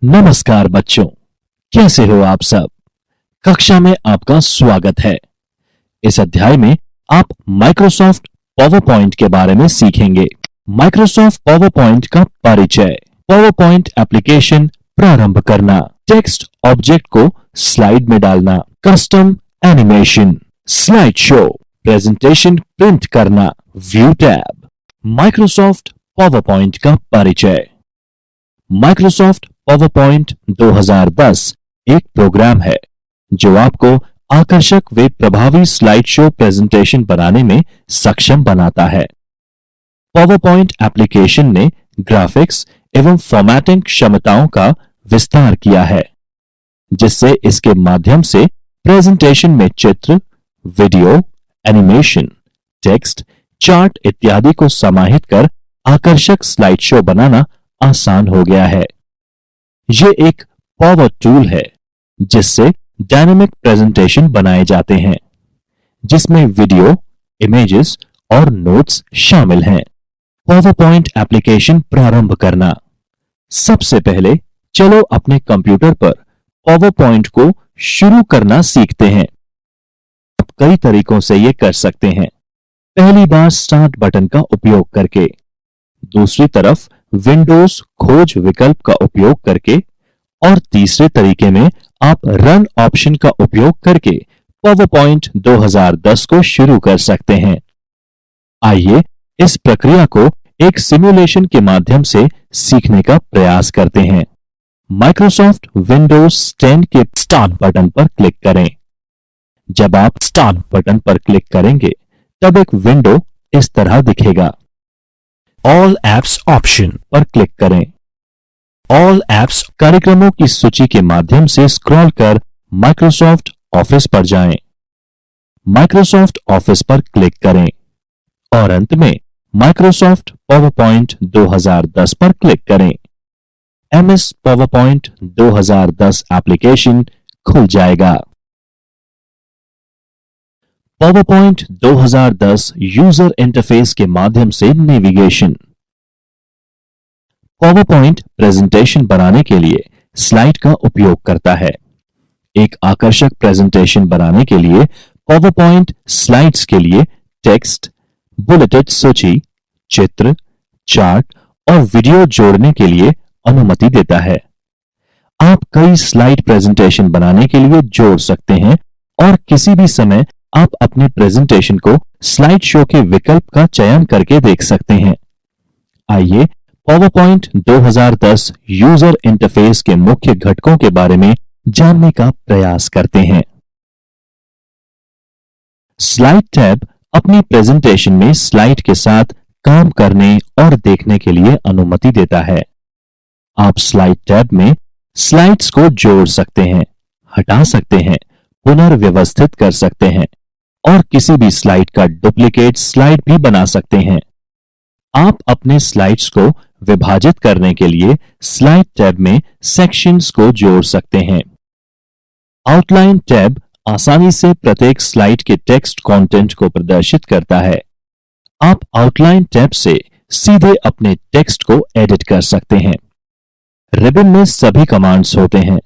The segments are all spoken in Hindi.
नमस्कार बच्चों, कैसे हो आप सब। कक्षा में आपका स्वागत है। इस अध्याय में आप माइक्रोसॉफ्ट पावर पॉइंट के बारे में सीखेंगे। माइक्रोसॉफ्ट पावर पॉइंट का परिचय, पावर पॉइंट एप्लीकेशन प्रारंभ करना, टेक्स्ट ऑब्जेक्ट को स्लाइड में डालना, custom animation, slide show, presentation print करना, view tab. Microsoft PowerPoint का परिचय। माइक्रोसॉफ्ट पावर पॉइंट 2010 एक प्रोग्राम है जो आपको आकर्षक व प्रभावी स्लाइड शो प्रेजेंटेशन बनाने में सक्षम बनाता है। पावर पॉइंट एप्लीकेशन ने ग्राफिक्स एवं फॉर्मेटिंग क्षमताओं का विस्तार किया है, जिससे इसके माध्यम से प्रेजेंटेशन में चित्र, वीडियो, एनिमेशन, टेक्स्ट, चार्ट इत्यादि को समाहित कर आकर्षक स्लाइड शो बनाना आसान हो गया है। ये एक पावर टूल है जिससे डायनेमिक प्रेजेंटेशन बनाए जाते हैं, जिसमें वीडियो, इमेजेस और नोट्स शामिल हैं। पावर पॉइंट एप्लीकेशन प्रारंभ करना। सबसे पहले चलो अपने कंप्यूटर पर पावर पॉइंट को शुरू करना सीखते हैं। आप कई तरीकों से ये कर सकते हैं। पहली बार स्टार्ट बटन का उपयोग करके, दूसरी तरफ विंडोज खोज विकल्प का उपयोग करके और तीसरे तरीके में आप रन ऑप्शन का उपयोग करके पावर पॉइंट 2010 को शुरू कर सकते हैं। आइए इस प्रक्रिया को एक सिमुलेशन के माध्यम से सीखने का प्रयास करते हैं। माइक्रोसॉफ्ट विंडोज 10 के स्टार्ट बटन पर क्लिक करें। जब आप स्टार्ट बटन पर क्लिक करेंगे तब एक विंडो इस तरह दिखेगा। ऑल एप्स ऑप्शन पर क्लिक करें। ऑल एप्स कार्यक्रमों की सूची के माध्यम से स्क्रॉल कर माइक्रोसॉफ्ट ऑफिस पर जाएं। माइक्रोसॉफ्ट ऑफिस पर क्लिक करें और अंत में माइक्रोसॉफ्ट पावर पॉइंट 2010 पर क्लिक करें। एमएस पावर पॉइंट 2010 एप्लीकेशन खुल जाएगा। पावर पॉइंट 2010 यूजर इंटरफेस के माध्यम से नेविगेशन। पावर पॉइंट प्रेजेंटेशन बनाने के लिए स्लाइड का उपयोग करता है। एक आकर्षक प्रेजेंटेशन बनाने के लिए पावर पॉइंट स्लाइड्स के लिए टेक्स्ट, बुलेटेड सूची, चित्र, चार्ट और वीडियो जोड़ने के लिए अनुमति देता है। आप कई स्लाइड प्रेजेंटेशन बनाने के लिए जोड़ सकते हैं और किसी भी समय आप अपने प्रेजेंटेशन को स्लाइड शो के विकल्प का चयन करके देख सकते हैं। आइए पावर पॉइंट 2010 यूजर इंटरफेस के मुख्य घटकों के बारे में जानने का प्रयास करते हैं। स्लाइड टैब अपनी प्रेजेंटेशन में स्लाइड के साथ काम करने और देखने के लिए अनुमति देता है। आप स्लाइड टैब में स्लाइड्स को जोड़ सकते हैं, हटा सकते हैं, पुनर्व्यवस्थित कर सकते हैं और किसी भी स्लाइड का डुप्लीकेट स्लाइड भी बना सकते हैं। आप अपने स्लाइड्स को विभाजित करने के लिए स्लाइड टैब में सेक्शंस को जोड़ सकते हैं। आउटलाइन टैब आसानी से प्रत्येक स्लाइड के टेक्स्ट कंटेंट को प्रदर्शित करता है। आप आउटलाइन टैब से सीधे अपने टेक्स्ट को एडिट कर सकते हैं। रिबन में सभी कमांड्स होते हैं।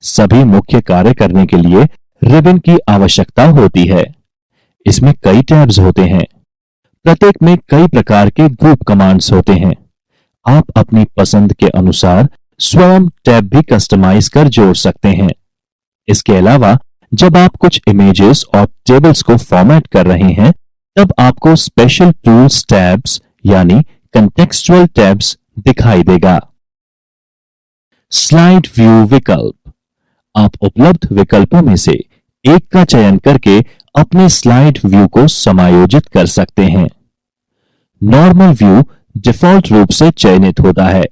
सभी मुख्य कार्य करने के लिए रिबन की आवश्यकता होती है। इसमें कई टैब्स होते हैं। प्रत्येक में कई प्रकार के ग्रुप कमांड्स होते हैं। आप अपनी पसंद के अनुसार स्वयं टैब भी कस्टमाइज कर जोड़ सकते हैं। इसके अलावा जब आप कुछ इमेजेस और टेबल्स को फॉर्मेट कर रहे हैं तब आपको स्पेशल टूल्स टैब्स यानी कंटेक्सचुअल टैब्स दिखाई देगा। स्लाइड व्यू विकल्प। आप उपलब्ध विकल्पों में से एक का चयन करके अपने स्लाइड व्यू को समायोजित कर सकते हैं। नॉर्मल व्यू डिफॉल्ट रूप से चयनित होता है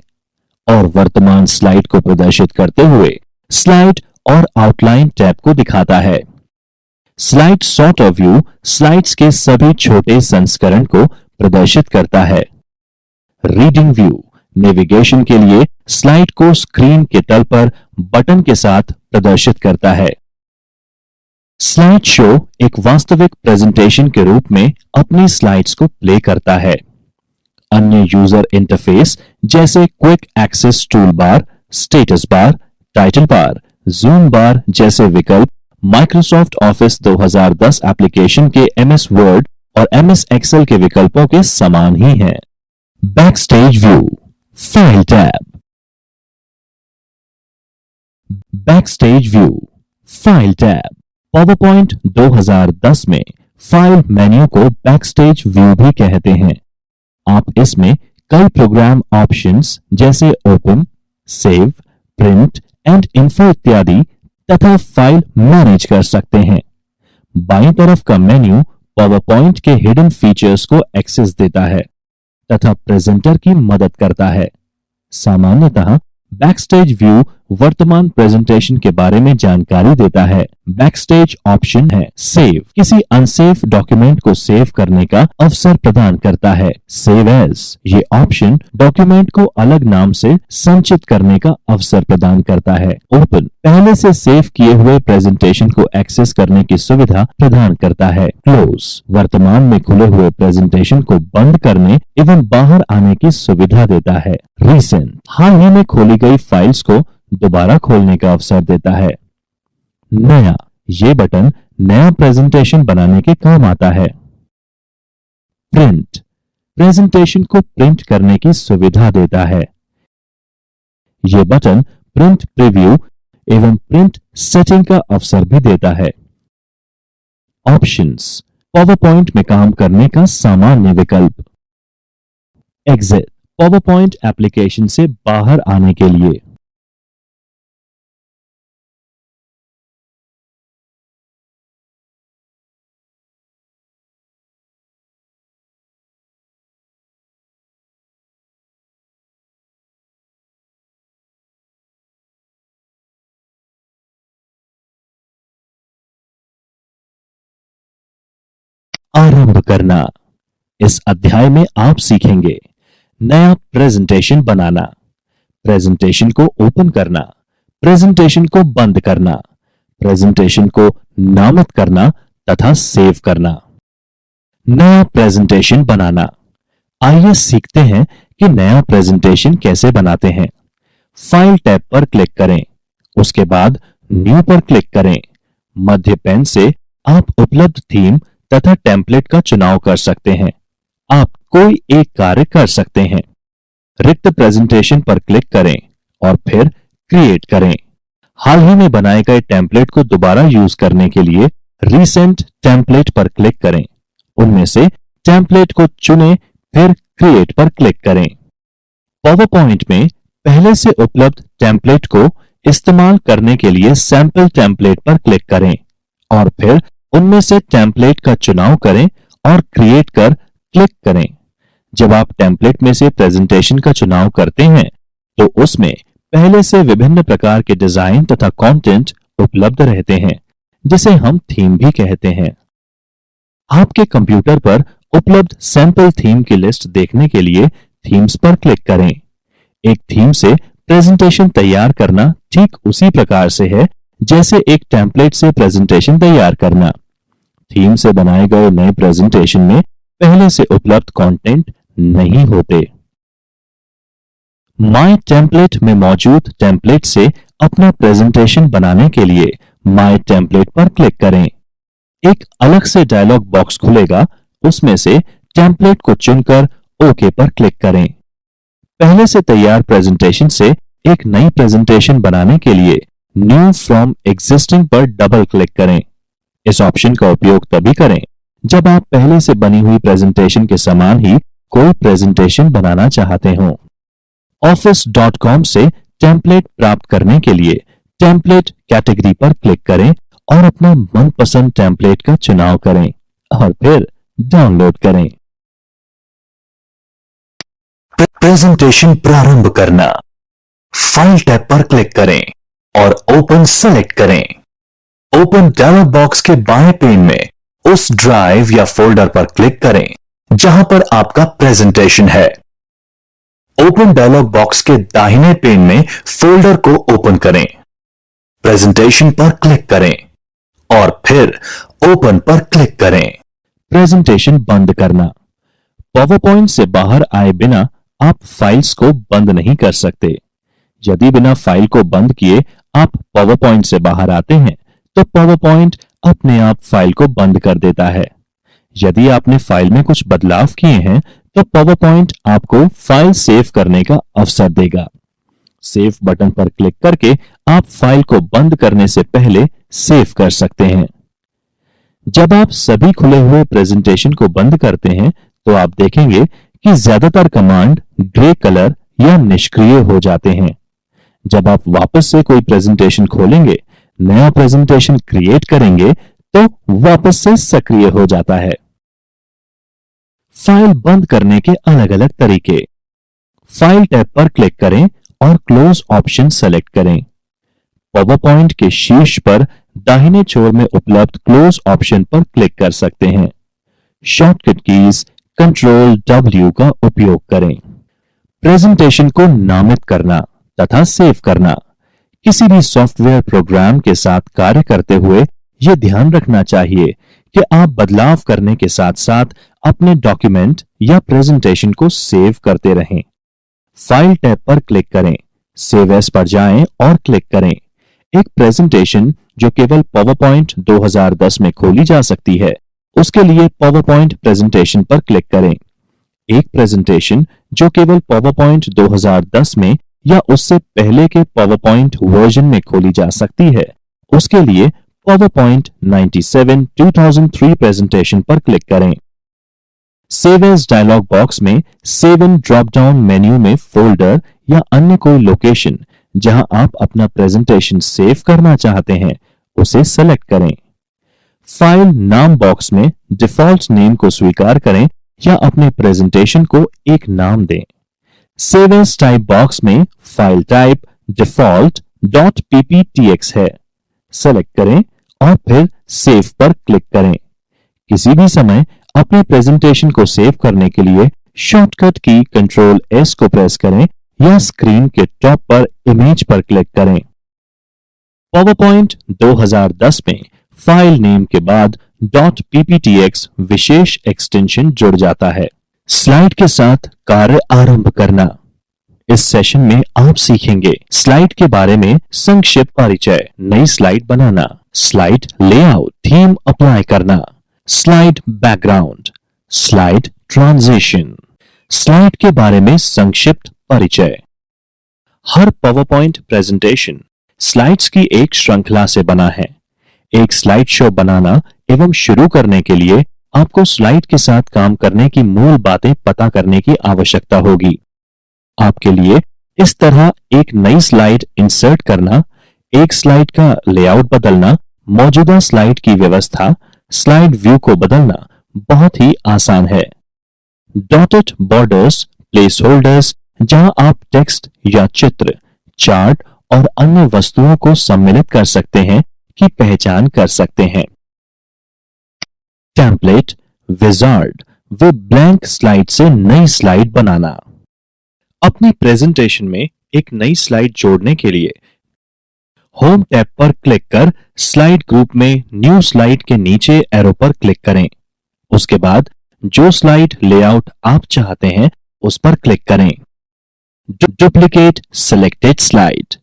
और वर्तमान स्लाइड को प्रदर्शित करते हुए स्लाइड और आउटलाइन टैब को दिखाता है। स्लाइड सॉर्टर व्यू स्लाइड्स के सभी छोटे संस्करण को प्रदर्शित करता है। रीडिंग व्यू नेविगेशन के लिए स्लाइड को स्क्रीन के तल पर बटन के साथ प्रदर्शित करता है। स्लाइड शो एक वास्तविक प्रेजेंटेशन के रूप में अपनी स्लाइड्स को प्ले करता है। अन्य यूजर इंटरफेस जैसे quick access toolbar status bar, title bar, zoom bar जैसे विकल्प माइक्रोसॉफ्ट ऑफिस 2010 एप्लीकेशन के एमएस वर्ड और एमएस एक्सेल के विकल्पों के समान ही हैं। Backstage view, file tab. Backstage view, file tab. PowerPoint 2010 में फाइल मेन्यू को बैकस्टेज व्यू भी कहते हैं। आप इसमें कई प्रोग्राम ऑप्शंस जैसे open, save, print and info इत्यादि तथा फाइल मैनेज कर सकते हैं। बाईं तरफ का मेन्यू पावरपॉइंट के हिडन फीचर्स को एक्सेस देता है तथा प्रेजेंटर की मदद करता है। सामान्यतः बैकस्टेज व्यू वर्तमान प्रेजेंटेशन के बारे में जानकारी देता है। बैकस्टेज ऑप्शन है सेव, किसी अनसेव डॉक्यूमेंट को सेव करने का अवसर प्रदान करता है। सेव एज, ये ऑप्शन डॉक्यूमेंट को अलग नाम से संचित करने का अवसर प्रदान करता है। ओपन, पहले से सेव किए हुए प्रेजेंटेशन को एक्सेस करने की सुविधा प्रदान करता है। क्लोज, वर्तमान में खुले हुए प्रेजेंटेशन को बंद करने एवं बाहर आने की सुविधा देता है। रिसेंट, हाल ही में खोली गई फाइल्स को दोबारा खोलने का अवसर देता है। नया, ये बटन नया प्रेजेंटेशन बनाने के काम आता है। प्रिंट, प्रेजेंटेशन को प्रिंट करने की सुविधा देता है। यह बटन प्रिंट प्रीव्यू एवं प्रिंट सेटिंग का अवसर भी देता है। ऑप्शंस, पावरपॉइंट में काम करने का सामान्य विकल्प। एग्जिट, पावरपॉइंट एप्लीकेशन से बाहर आने के लिए। आरंभ करना, इस अध्याय में आप सीखेंगे नया प्रेजेंटेशन बनाना, प्रेजेंटेशन को ओपन करना, प्रेजेंटेशन को बंद करना, प्रेजेंटेशन को नामित करना तथा सेव करना। नया प्रेजेंटेशन बनाना, आइए सीखते हैं कि नया प्रेजेंटेशन कैसे बनाते हैं। फाइल टैब पर क्लिक करें, उसके बाद न्यू पर क्लिक करें। मध्य पैन से आप उपलब्ध थीम तथा टेम्पलेट का चुनाव कर सकते हैं। आप कोई एक कार्य कर सकते हैं। रिक्त प्रेजेंटेशन पर क्लिक करें और फिर क्रिएट करें। हाल ही में बनाए गए टेम्पलेट को दोबारा यूज करने के लिए रीसेंट टेम्पलेट पर क्लिक करें। उनमें से टेम्पलेट को चुनें, फिर क्रिएट पर क्लिक करें। पावरपॉइंट में पहले से उपलब्ध टेम्पलेट को इस्तेमाल करने के लिए सैंपल टेम्पलेट पर क्लिक करें और फिर उनमें से टेम्पलेट का चुनाव करें और क्रिएट कर क्लिक करें। जब आप टेम्पलेट में से प्रेजेंटेशन का चुनाव करते हैं तो उसमें पहले से विभिन्न प्रकार के डिजाइन तथा कंटेंट उपलब्ध रहते हैं, जिसे हम थीम भी कहते हैं। आपके कंप्यूटर पर उपलब्ध सैंपल थीम की लिस्ट देखने के लिए थीम्स पर क्लिक करें। एक थीम से प्रेजेंटेशन तैयार करना ठीक उसी प्रकार से है जैसे एक टेम्पलेट से प्रेजेंटेशन तैयार करना। थीम से बनाए गए नए प्रेजेंटेशन में पहले से उपलब्ध कंटेंट नहीं होते। माय टेम्पलेट में मौजूद टेम्पलेट से अपना प्रेजेंटेशन बनाने के लिए माय टेम्पलेट पर क्लिक करें। एक अलग से डायलॉग बॉक्स खुलेगा, उसमें से टेम्पलेट को चुनकर ओके पर क्लिक करें। पहले से तैयार प्रेजेंटेशन से एक नई प्रेजेंटेशन बनाने के लिए न्यू फ्रॉम एग्जिस्टिंग पर डबल क्लिक करें। इस ऑप्शन का उपयोग तभी करें जब आप पहले से बनी हुई प्रेजेंटेशन के समान ही कोई प्रेजेंटेशन बनाना चाहते हो। office.com से टेम्पलेट प्राप्त करने के लिए टेम्पलेट कैटेगरी पर क्लिक करें और अपना मनपसंद टेम्पलेट का चुनाव करें और फिर डाउनलोड करें। प्रेजेंटेशन प्रारंभ करना, फाइल टैब पर क्लिक करें और ओपन सेलेक्ट करें। ओपन डायलॉग बॉक्स के बाएं पेन में उस ड्राइव या फोल्डर पर क्लिक करें जहां पर आपका प्रेजेंटेशन है। ओपन डायलॉग बॉक्स के दाहिने पेन में फोल्डर को ओपन करें। प्रेजेंटेशन पर क्लिक करें और फिर ओपन पर क्लिक करें। प्रेजेंटेशन बंद करना, पावरपॉइंट से बाहर आए बिना आप फाइल्स को बंद नहीं कर सकते। यदि बिना फाइल को बंद किए आप पावर पॉइंट से बाहर आते हैं तो पावर पॉइंट अपने आप फाइल को बंद कर देता है। यदि आपने फाइल में कुछ बदलाव किए हैं तो पावर पॉइंट आपको फाइल सेव करने का अवसर देगा। सेव बटन पर क्लिक करके आप फाइल को बंद करने से पहले सेव कर सकते हैं। जब आप सभी खुले हुए प्रेजेंटेशन को बंद करते हैं तो आप देखेंगे कि ज्यादातर कमांड ग्रे कलर या निष्क्रिय हो जाते हैं। जब आप वापस से कोई प्रेजेंटेशन खोलेंगे, नया प्रेजेंटेशन क्रिएट करेंगे तो वापस से सक्रिय हो जाता है। फाइल बंद करने के अलग अलग तरीके। फाइल टैब पर क्लिक करें और क्लोज ऑप्शन सेलेक्ट करें। पावर पॉइंट के शीर्ष पर दाहिने छोर में उपलब्ध क्लोज ऑप्शन पर क्लिक कर सकते हैं। शॉर्टकट कीज कंट्रोल W का उपयोग करें। प्रेजेंटेशन को नामित करना तथा सेव करना। किसी भी सॉफ्टवेयर प्रोग्राम के साथ कार्य करते हुए यह ध्यान रखना चाहिए कि आप बदलाव करने के साथ साथ अपने डॉक्यूमेंट या प्रेजेंटेशन को सेव करते रहें। फाइल टैब पर क्लिक करें, सेव एज पर जाएं और क्लिक करें। एक प्रेजेंटेशन जो केवल पावर पॉइंट 2010 में खोली जा सकती है, उसके लिए पावर पॉइंट प्रेजेंटेशन पर क्लिक करें। एक प्रेजेंटेशन जो केवल पावर पॉइंट 2010 में या उससे पहले के पावर पॉइंट वर्जन में खोली जा सकती है, उसके लिए पावर पॉइंट 97 2003 प्रेजेंटेशन पर क्लिक करें। सेव एज डायलॉग बॉक्स में save in drop down menu में फोल्डर या अन्य कोई लोकेशन जहां आप अपना प्रेजेंटेशन सेव करना चाहते हैं उसे सेलेक्ट करें। फाइल नाम बॉक्स में डिफॉल्ट नेम को स्वीकार करें या अपने प्रेजेंटेशन को एक नाम दें। सेव एज टाइप बॉक्स में फाइल टाइप डिफॉल्ट .pptx है, सेलेक्ट करें और फिर सेव पर क्लिक करें। किसी भी समय अपने प्रेजेंटेशन को सेव करने के लिए शॉर्टकट की कंट्रोल S को प्रेस करें या स्क्रीन के टॉप पर इमेज पर क्लिक करें। पावर पॉइंट 2010 में फाइल नेम के बाद .pptx विशेष एक्सटेंशन जुड़ जाता है। स्लाइड के साथ कार्य आरंभ करना। इस सेशन में आप सीखेंगे स्लाइड के बारे में संक्षिप्त परिचय, नई स्लाइड बनाना, स्लाइड लेआउट, थीम अप्लाई करना, slide background, slide transition. Slide के बारे में संक्षिप्त परिचय। हर पावर पॉइंट प्रेजेंटेशन स्लाइड्स की एक श्रृंखला से बना है। एक स्लाइड शो बनाना एवं शुरू करने के लिए आपको स्लाइड के साथ काम करने की मूल बातें पता करने की आवश्यकता होगी। आपके लिए इस तरह एक नई स्लाइड इंसर्ट करना, एक स्लाइड का लेआउट बदलना, मौजूदा स्लाइड की व्यवस्था, स्लाइड व्यू को बदलना बहुत ही आसान है। डॉटेड बॉर्डर्स, प्लेस होल्डर्स, जहां आप टेक्स्ट या चित्र, चार्ट और अन्य वस्तुओं को सम्मिलित कर सकते हैं की पहचान कर सकते हैं। टेम्पलेट, विजार्ड व ब्लैंक स्लाइड से नई स्लाइड बनाना। अपनी प्रेजेंटेशन में एक नई स्लाइड जोड़ने के लिए होम टैब पर क्लिक कर स्लाइड ग्रुप में न्यू स्लाइड के नीचे एरो पर क्लिक करें। उसके बाद जो स्लाइड लेआउट आप चाहते हैं उस पर क्लिक करें। Duplicate selected slide.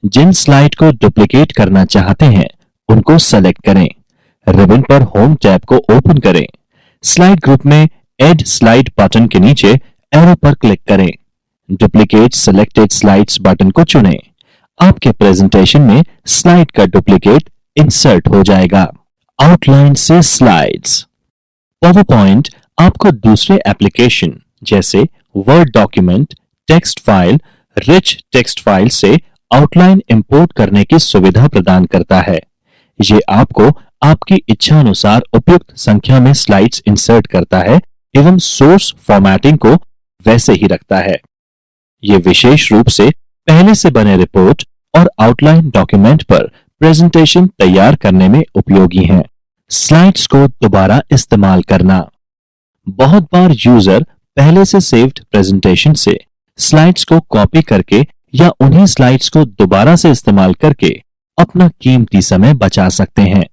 जिन स्लाइड को डुप्लीकेट करना चाहते हैं उनको सेलेक्ट करें। रिबन पर होम टैब को ओपन करें। स्लाइड ग्रुप में एड स्लाइड बटन के नीचे एरो पर क्लिक करें। डुप्लीकेट सिलेक्टेड स्लाइड्स बटन को चुनें। आपके प्रेजेंटेशन में स्लाइड का डुप्लीकेट इंसर्ट हो जाएगा। आउटलाइन से स्लाइड्स। पावर पॉइंट आपको दूसरे एप्लीकेशन जैसे word document, text file, rich text file से आउटलाइन इंपोर्ट करने की सुविधा प्रदान करता है। ये आपको आपकी इच्छा अनुसार उपयुक्त संख्या में स्लाइड्स इंसर्ट करता है एवं सोर्स फॉर्मेटिंग को वैसे ही रखता है। ये विशेष रूप से पहले से बने रिपोर्ट और आउटलाइन डॉक्यूमेंट पर प्रेजेंटेशन तैयार करने में उपयोगी हैं। स्लाइड्स को दोबारा इस्तेमाल करना। बहुत बार यूजर पहले से सेव्ड प्रेजेंटेशन से स्लाइड्स को कॉपी करके या उन्हीं स्लाइड्स को दोबारा से इस्तेमाल करके अपना कीमती समय बचा सकते हैं।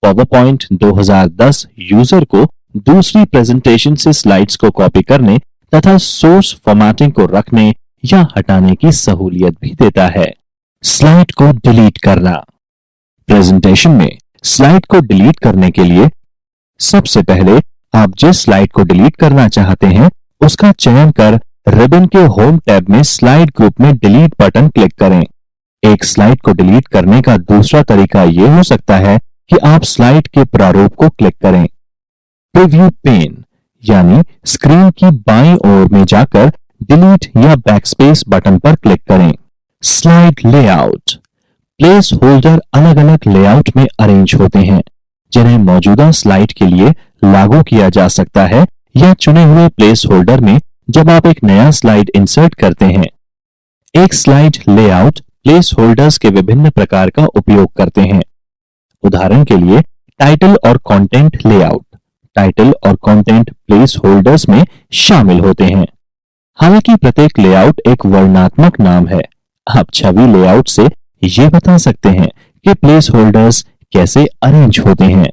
पावर पॉइंट 2010 यूजर को दूसरी प्रेजेंटेशन से स्लाइड्स को कॉपी करने तथा सोर्स फॉर्मेटिंग को रखने या हटाने की सहूलियत भी देता है। स्लाइड को डिलीट करना। प्रेजेंटेशन में स्लाइड को डिलीट करने के लिए सबसे पहले आप जिस स्लाइड को डिलीट करना चाहते हैं उसका चयन कर रिबन के होम टैब में स्लाइड ग्रुप में डिलीट बटन क्लिक करें। एक स्लाइड को डिलीट करने का दूसरा तरीका यह हो सकता है कि आप स्लाइड के प्रारूप को क्लिक करें। प्रीव्यू पेन यानी स्क्रीन की बाईं ओर में जाकर डिलीट या बैकस्पेस बटन पर क्लिक करें। Slide layout. प्लेस होल्डर अलग अलग लेआउट में अरेंज होते हैं जिन्हें मौजूदा स्लाइड के लिए लागू किया जा सकता है या चुने हुए प्लेस होल्डर में जब आप एक नया स्लाइड इंसर्ट करते हैं। एक स्लाइड लेआउट प्लेस होल्डर्स के विभिन्न प्रकार का उपयोग करते हैं। उदाहरण के लिए टाइटल और कंटेंट लेआउट टाइटल और कंटेंट प्लेस होल्डर्स में शामिल होते हैं। हालांकि प्रत्येक लेआउट एक वर्णनात्मक नाम है, आप छवि लेआउट से यह बता सकते हैं कि प्लेस होल्डर्स कैसे अरेंज होते हैं।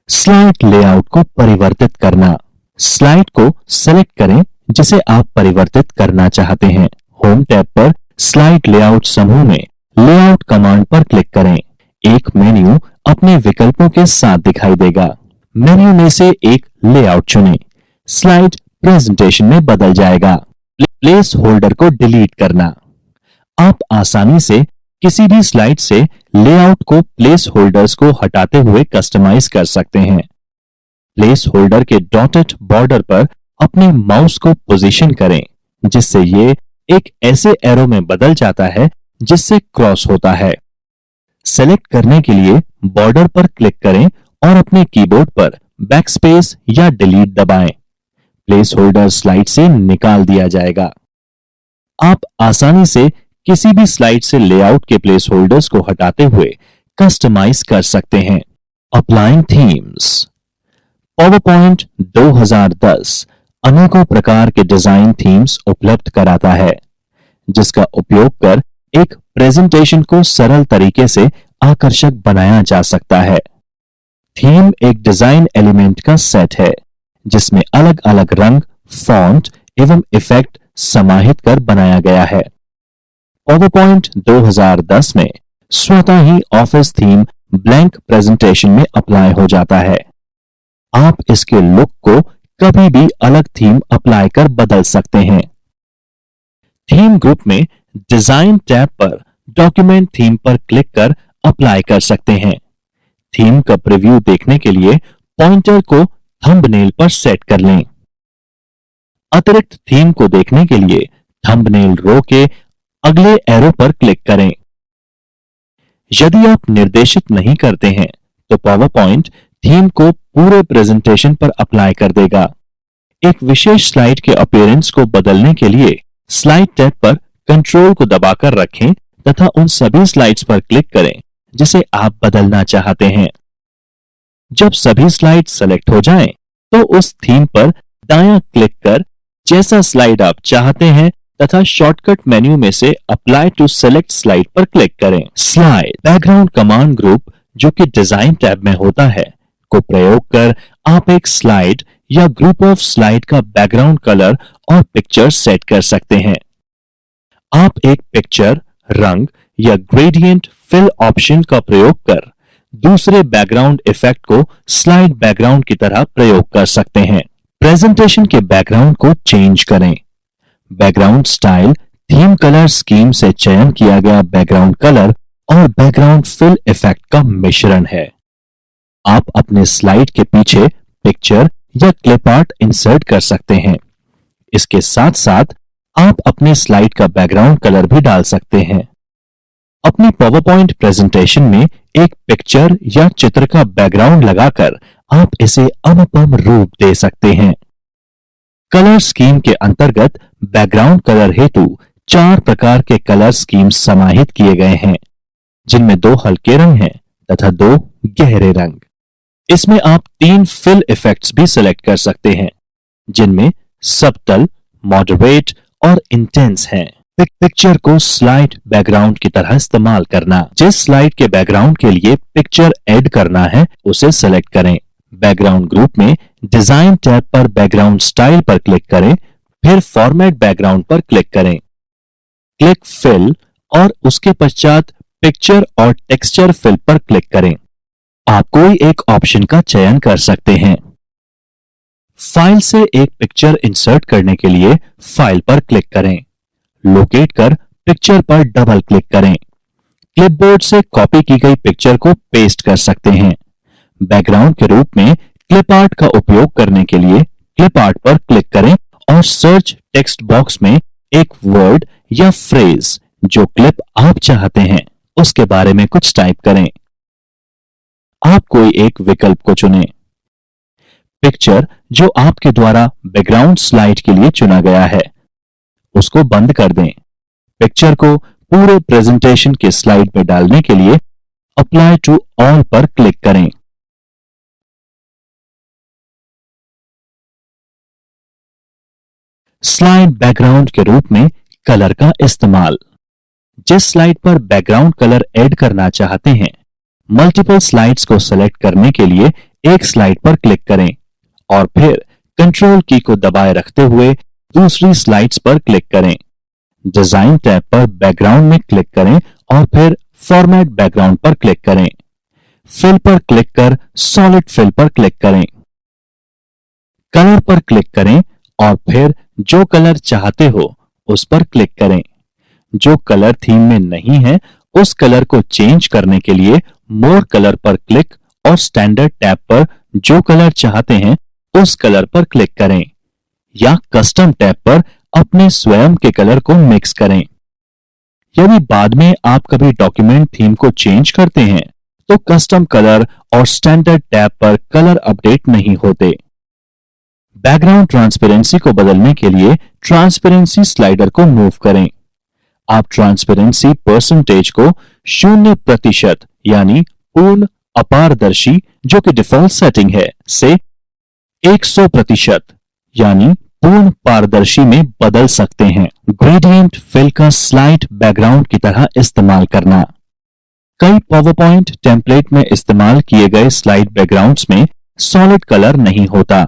स्लाइड लेआउट को परिवर्तित करना। स्लाइड को सेलेक्ट करें जिसे आप परिवर्तित करना चाहते हैं। होम टैब पर स्लाइड लेआउट समूह में लेआउट कमांड पर क्लिक करें। एक मेन्यू अपने विकल्पों के साथ दिखाई देगा। मेन्यू में से एक लेआउट चुनें। स्लाइड प्रेजेंटेशन में बदल जाएगा। प्लेस होल्डर को डिलीट करना। आप आसानी से किसी भी स्लाइड से लेआउट को प्लेस होल्डर्स को हटाते हुए कस्टमाइज कर सकते हैं। प्लेस होल्डर के डॉटेड बॉर्डर पर अपने माउस को पोजीशन करें जिससे ये एक ऐसे एरो में बदल जाता है जिससे क्रॉस होता है। सेलेक्ट करने के लिए बॉर्डर पर क्लिक करें और अपने कीबोर्ड पर बैकस्पेस या डिलीट दबाएं। प्लेस होल्डर स्लाइड से निकाल दिया जाएगा। आप आसानी से किसी भी स्लाइड से लेआउट के प्लेस होल्डर्स को हटाते हुए कस्टमाइज कर सकते हैं। Applying themes. पावरपॉइंट 2010 अनेकों प्रकार के डिजाइन थीम्स उपलब्ध कराता है जिसका उपयोग कर एक प्रेजेंटेशन को सरल तरीके से आकर्षक बनाया जा सकता है। थीम एक डिजाइन एलिमेंट का सेट है जिसमें अलग अलग रंग, फॉन्ट एवं इफेक्ट समाहित कर बनाया गया है। पावरपॉइंट 2010 में स्वतः ही ऑफिस थीम ब्लैंक प्रेजेंटेशन में अप्लाई हो जाता है। आप इसके लुक को कभी भी अलग थीम अप्लाई कर बदल सकते हैं। थीम ग्रुप में डिजाइन टैब पर डॉक्यूमेंट थीम पर क्लिक कर अप्लाई कर सकते हैं। थीम का प्रीव्यू देखने के लिए पॉइंटर को थंबनेल पर सेट कर लें। अतिरिक्त थीम को देखने के लिए थंबनेल रो के अगले एरो पर क्लिक करें। यदि आप निर्देशित नहीं करते हैं तो पावरपॉइंट थीम को पूरे प्रेजेंटेशन पर अप्लाई कर देगा। एक विशेष स्लाइड के अपीयरेंस को बदलने के लिए स्लाइड टैब पर कंट्रोल को दबाकर रखें तथा उन सभी स्लाइड्स पर क्लिक करें जिसे आप बदलना चाहते हैं। जब सभी स्लाइड सेलेक्ट हो जाएं, तो उस थीम पर दायां क्लिक कर जैसा स्लाइड आप चाहते हैं तथा शॉर्टकट मेन्यू में से अप्लाई टू सेलेक्ट स्लाइड पर क्लिक करें। स्लाइड बैकग्राउंड कमांड ग्रुप जो कि डिजाइन टैब में होता है को प्रयोग कर आप एक स्लाइड या ग्रुप ऑफ स्लाइड का बैकग्राउंड कलर और पिक्चर सेट कर सकते हैं। आप एक पिक्चर, रंग या ग्रेडियंट फिल ऑप्शन का प्रयोग कर दूसरे बैकग्राउंड इफेक्ट को स्लाइड बैकग्राउंड की तरह प्रयोग कर सकते हैं। प्रेजेंटेशन के बैकग्राउंड को चेंज करें। Background style theme colour scheme से चयन किया गया बैकग्राउंड कलर और बैकग्राउंड फिल इफेक्ट का मिश्रण है। आप अपने स्लाइड के पीछे पिक्चर या क्लिप आर्ट इंसर्ट कर सकते हैं। इसके साथ साथ आप अपने स्लाइड का बैकग्राउंड कलर भी डाल सकते हैं। अपनी पावरपॉइंट प्रेजेंटेशन में एक पिक्चर या चित्र का बैकग्राउंड लगाकर आप इसे अनुपम रूप दे सकते हैं। कलर स्कीम के अंतर्गत बैकग्राउंड कलर हेतु 4 प्रकार के कलर स्कीम्स समाहित किए गए हैं जिनमें 2 हल्के रंग हैं तथा 2 गहरे रंग। इसमें आप 3 फिल इफेक्ट्स भी सिलेक्ट कर सकते हैं जिनमें सबटल, मॉडरेट और इंटेंस हैं। पिक्चर को स्लाइड बैकग्राउंड की तरह इस्तेमाल करना। जिस स्लाइड के बैकग्राउंड के लिए पिक्चर ऐड करना है उसे सेलेक्ट करें। बैकग्राउंड ग्रुप में डिजाइन टैब पर बैकग्राउंड स्टाइल पर क्लिक करें, फिर फॉर्मेट बैकग्राउंड पर क्लिक करें। क्लिक फिल और उसके पश्चात पिक्चर और टेक्सचर फिल पर क्लिक करें। आप कोई एक ऑप्शन का चयन कर सकते हैं। फाइल से एक पिक्चर इंसर्ट करने के लिए फाइल पर क्लिक करें। लोकेट कर पिक्चर पर डबल क्लिक करें। क्लिपबोर्ड से कॉपी की गई पिक्चर को पेस्ट कर सकते हैं। बैकग्राउंड के रूप में क्लिप आर्ट का उपयोग करने के लिए क्लिप आर्ट पर क्लिक करें और सर्च टेक्स्ट बॉक्स में एक वर्ड या फ्रेज जो क्लिप आप चाहते हैं उसके बारे में कुछ टाइप करें। आप कोई एक विकल्प को चुनें। पिक्चर जो आपके द्वारा बैकग्राउंड स्लाइड के लिए चुना गया है उसको बंद कर दें। पिक्चर को पूरे प्रेजेंटेशन के स्लाइड में डालने के लिए अप्लाई टू ऑल पर क्लिक करें। स्लाइड बैकग्राउंड के रूप में कलर का इस्तेमाल। जिस स्लाइड पर बैकग्राउंड कलर ऐड करना चाहते हैं, मल्टीपल स्लाइड्स को सेलेक्ट करने के लिए एक स्लाइड पर क्लिक करें और फिर कंट्रोल की को दबाए रखते हुए दूसरी स्लाइड्स पर क्लिक करें। डिजाइन टैब पर बैकग्राउंड में क्लिक करें और फिर फॉर्मेट बैकग्राउंड पर क्लिक करें। फिल पर क्लिक कर सॉलिड फिल पर क्लिक करें। कलर पर क्लिक करें और फिर जो कलर चाहते हो उस पर क्लिक करें। जो कलर थीम में नहीं है उस कलर को चेंज करने के लिए मोर कलर पर क्लिक और स्टैंडर्ड टैब पर जो कलर चाहते हैं उस कलर पर क्लिक करें या कस्टम टैब पर अपने स्वयं के कलर को मिक्स करें। यदि बाद में आप कभी डॉक्यूमेंट थीम को चेंज करते हैं तो कस्टम कलर और स्टैंडर्ड टैब पर कलर अपडेट नहीं होते। बैकग्राउंड ट्रांसपेरेंसी को बदलने के लिए ट्रांसपेरेंसी स्लाइडर को मूव करें। आप ट्रांसपेरेंसी परसेंटेज को 0% यानी पूर्ण अपारदर्शी जो कि डिफॉल्ट सेटिंग है से 100% यानी पूर्ण पारदर्शी में बदल सकते हैं। ग्रेडियंट फिल का स्लाइड बैकग्राउंड की तरह इस्तेमाल करना। कई पावरपॉइंट टेम्पलेट में इस्तेमाल किए गए स्लाइड बैकग्राउंड्स में सॉलिड कलर नहीं होता।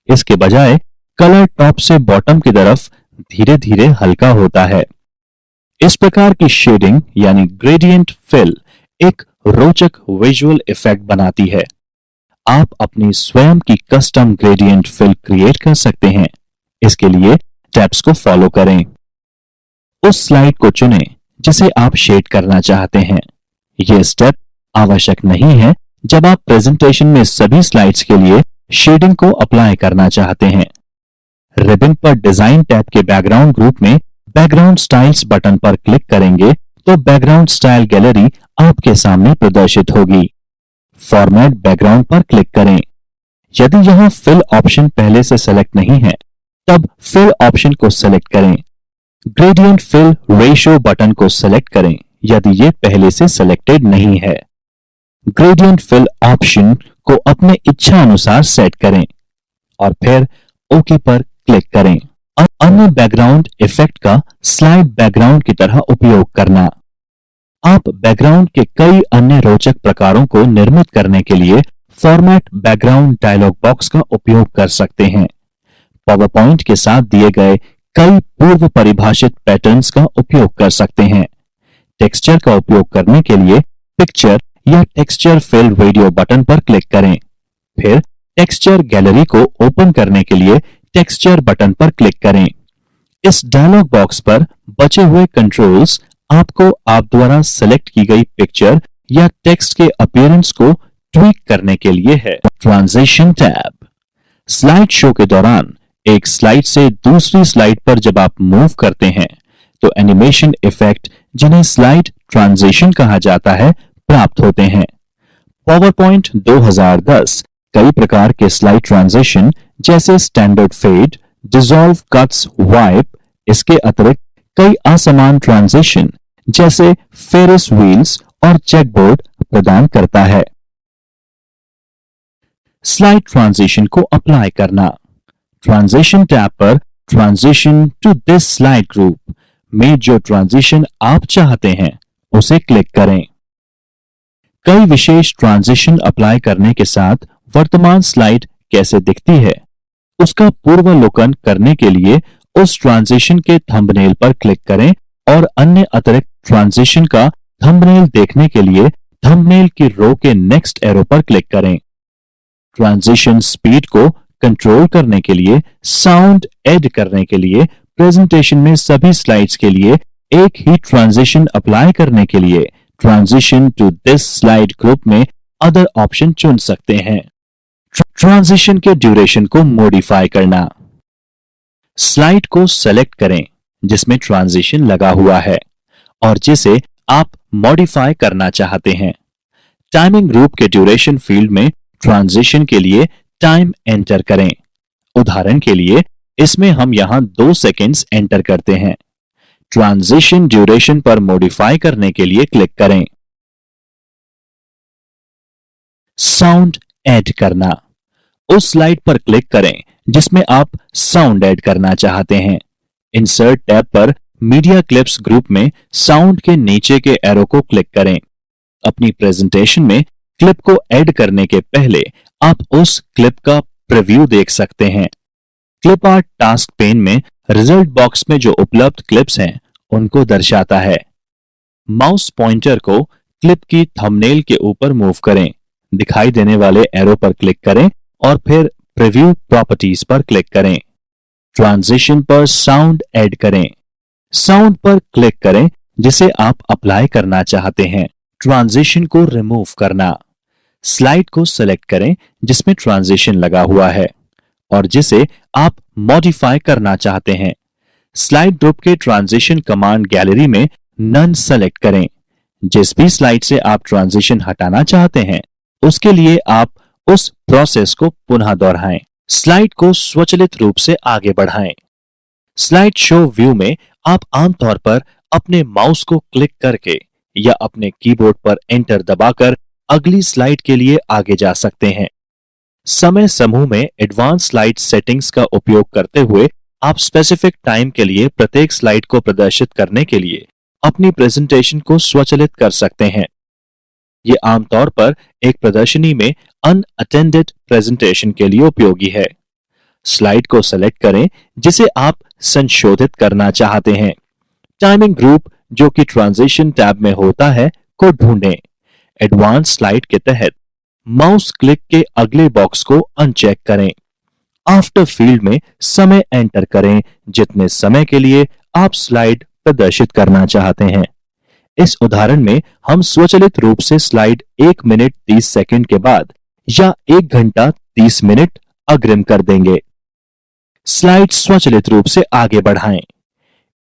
इसके बजाय कलर टॉप से बॉटम की तरफ धीरे धीरे हल्का होता है। इस प्रकार की शेडिंग यानी ग्रेडियंट फिल एक रोचक विजुअल इफेक्ट बनाती है। आप अपनी स्वयं की कस्टम ग्रेडियंट फिल क्रिएट कर सकते हैं। इसके लिए स्टेप्स को फॉलो करें। उस स्लाइड को चुनें जिसे आप शेड करना चाहते हैं। यह स्टेप आवश्यक नहीं है जब आप प्रेजेंटेशन में सभी स्लाइड्स के लिए शेडिंग को अप्लाई करना चाहते हैं। रिबन पर डिजाइन टैब के बैकग्राउंड ग्रुप में बैकग्राउंड स्टाइल्स बटन पर क्लिक करेंगे तो बैकग्राउंड स्टाइल गैलरी आपके सामने प्रदर्शित होगी। फॉर्मेट बैकग्राउंड पर क्लिक करें। यदि यहां फिल ऑप्शन पहले से सेलेक्ट नहीं है तब फिल ऑप्शन को सेलेक्ट करें। ग्रेडियंट फिल रेशियो बटन को सेलेक्ट करें यदि यह पहले से सेलेक्टेड नहीं है। ग्रेडियंट फिल ऑप्शन को अपने इच्छा अनुसार सेट करें और फिर ओके पर क्लिक करें। अब अन्य बैकग्राउंड इफेक्ट का स्लाइड बैकग्राउंड की तरह उपयोग करना। आप बैकग्राउंड के कई अन्य रोचक प्रकारों को निर्मित करने के लिए फॉर्मेट बैकग्राउंड डायलॉग बॉक्स का उपयोग कर सकते हैं। पावरपॉइंट के साथ दिए गए कई पूर्व परिभाषित पैटर्न्स का उपयोग कर सकते हैं। टेक्सचर का उपयोग करने के लिए पिक्चर या टेक्सचर फिल रेडियो बटन पर क्लिक करें। फिर टेक्सचर गैलरी को ओपन करने के लिए टेक्सचर बटन पर क्लिक करें। इस डायलॉग बॉक्स पर बचे हुए कंट्रोल्स आपको आप द्वारा सेलेक्ट की गई पिक्चर या टेक्स्ट के अपीयरेंस को ट्वीक करने के लिए है। Transition tab. स्लाइड शो के दौरान एक स्लाइड से दूसरी स्लाइड पर जब आप मूव करते हैं तो एनिमेशन इफेक्ट जिन्हें स्लाइड ट्रांजिशन कहा जाता है प्राप्त होते हैं। पावरपॉइंट 2010 कई प्रकार के स्लाइड ट्रांजिशन जैसे standard fade, dissolve, cuts, wipe, इसके अतिरिक्त कई असमान ट्रांजिशन जैसे फेरिस व्हील्स और चेकबोर्ड प्रदान करता है। स्लाइड ट्रांजिशन को अप्लाई करना। ट्रांजिशन टैब पर transition to this slide group में जो ट्रांजिशन आप चाहते हैं उसे क्लिक करें। कई विशेष ट्रांजिशन अप्लाई करने के साथ वर्तमान स्लाइड कैसे दिखती है उसका पूर्वावलोकन करने के लिए उस ट्रांजिशन के थंबनेल पर क्लिक करें और अन्य अतिरिक्त ट्रांजिशन का थंबनेल देखने के लिए थंबनेल की रो के नेक्स्ट एरो पर क्लिक करें। ट्रांजिशन स्पीड को कंट्रोल करने के लिए, साउंड ऐड करने के लिए, प्रेजेंटेशन में सभी स्लाइड्स के लिए एक ही ट्रांजिशन अप्लाई करने के लिए transition to this slide group में अदर ऑप्शन चुन सकते हैं। ट्रांजिशन के ड्यूरेशन को मॉडिफाई करना। स्लाइड को सेलेक्ट करें जिसमें ट्रांजिशन लगा हुआ है और जिसे आप मॉडिफाई करना चाहते हैं। टाइमिंग ग्रुप के ड्यूरेशन फील्ड में ट्रांजिशन के लिए टाइम एंटर करें। उदाहरण के लिए इसमें हम यहां 2 सेकेंड्स एंटर करते हैं। ट्रांजिशन ड्यूरेशन पर मॉडिफाई करने के लिए क्लिक करें। साउंड ऐड करना। उस स्लाइड पर क्लिक करें जिसमें आप साउंड ऐड करना चाहते हैं। इंसर्ट टैब पर मीडिया क्लिप्स ग्रुप में साउंड के नीचे के एरो को क्लिक करें। अपनी प्रेजेंटेशन में क्लिप को ऐड करने के पहले आप उस क्लिप का प्रीव्यू देख सकते हैं। क्लिप आर्ट टास्क पेन में रिजल्ट बॉक्स में जो उपलब्ध क्लिप्स हैं उनको दर्शाता है। माउस पॉइंटर को क्लिप की थंबनेल के ऊपर मूव करें। दिखाई देने वाले एरो पर क्लिक करें और फिर प्रीव्यू प्रॉपर्टीज पर क्लिक करें। ट्रांजिशन पर साउंड ऐड करें। साउंड पर क्लिक करें जिसे आप अप्लाई करना चाहते हैं। ट्रांजिशन को रिमूव करना। स्लाइड को सेलेक्ट करें जिसमें ट्रांजिशन लगा हुआ है और जिसे आप मॉडिफाई करना चाहते हैं। स्लाइड ग्रुप के ट्रांजिशन कमांड गैलरी में नन सेलेक्ट करें। जिस भी स्लाइड से आप ट्रांजिशन हटाना चाहते हैं उसके लिए आप उस प्रोसेस को पुनः दोहराएं। स्लाइड को स्वचालित रूप से आगे बढ़ाएं। स्लाइड शो व्यू में आप आमतौर पर अपने माउस को क्लिक करके या अपने कीबोर्ड पर एंटर दबाकर अगली स्लाइड के लिए आगे जा सकते हैं। समय समूह में एडवांस स्लाइड सेटिंग्स का उपयोग करते हुए आप स्पेसिफिक टाइम के लिए प्रत्येक स्लाइड को प्रदर्शित करने के लिए अपनी प्रेजेंटेशन को स्वचालित कर सकते हैं। ये आमतौर पर एक प्रदर्शनी में अनअटेंडेड प्रेजेंटेशन के लिए उपयोगी है। स्लाइड को सेलेक्ट करें जिसे आप संशोधित करना चाहते हैं। टाइमिंग ग्रुप जो कि ट्रांजिशन टैब में होता है को ढूंढें। एडवांस स्लाइड के तहत माउस क्लिक के अगले बॉक्स को अनचेक करें। आफ्टर फील्ड में समय एंटर करें जितने समय के लिए आप स्लाइड प्रदर्शित करना चाहते हैं। इस उदाहरण में हम स्वचालित रूप से स्लाइड 1 मिनट 30 सेकंड के बाद या 1 घंटा 30 मिनट अग्रिम कर देंगे। स्लाइड स्वचालित रूप से आगे बढ़ाएं।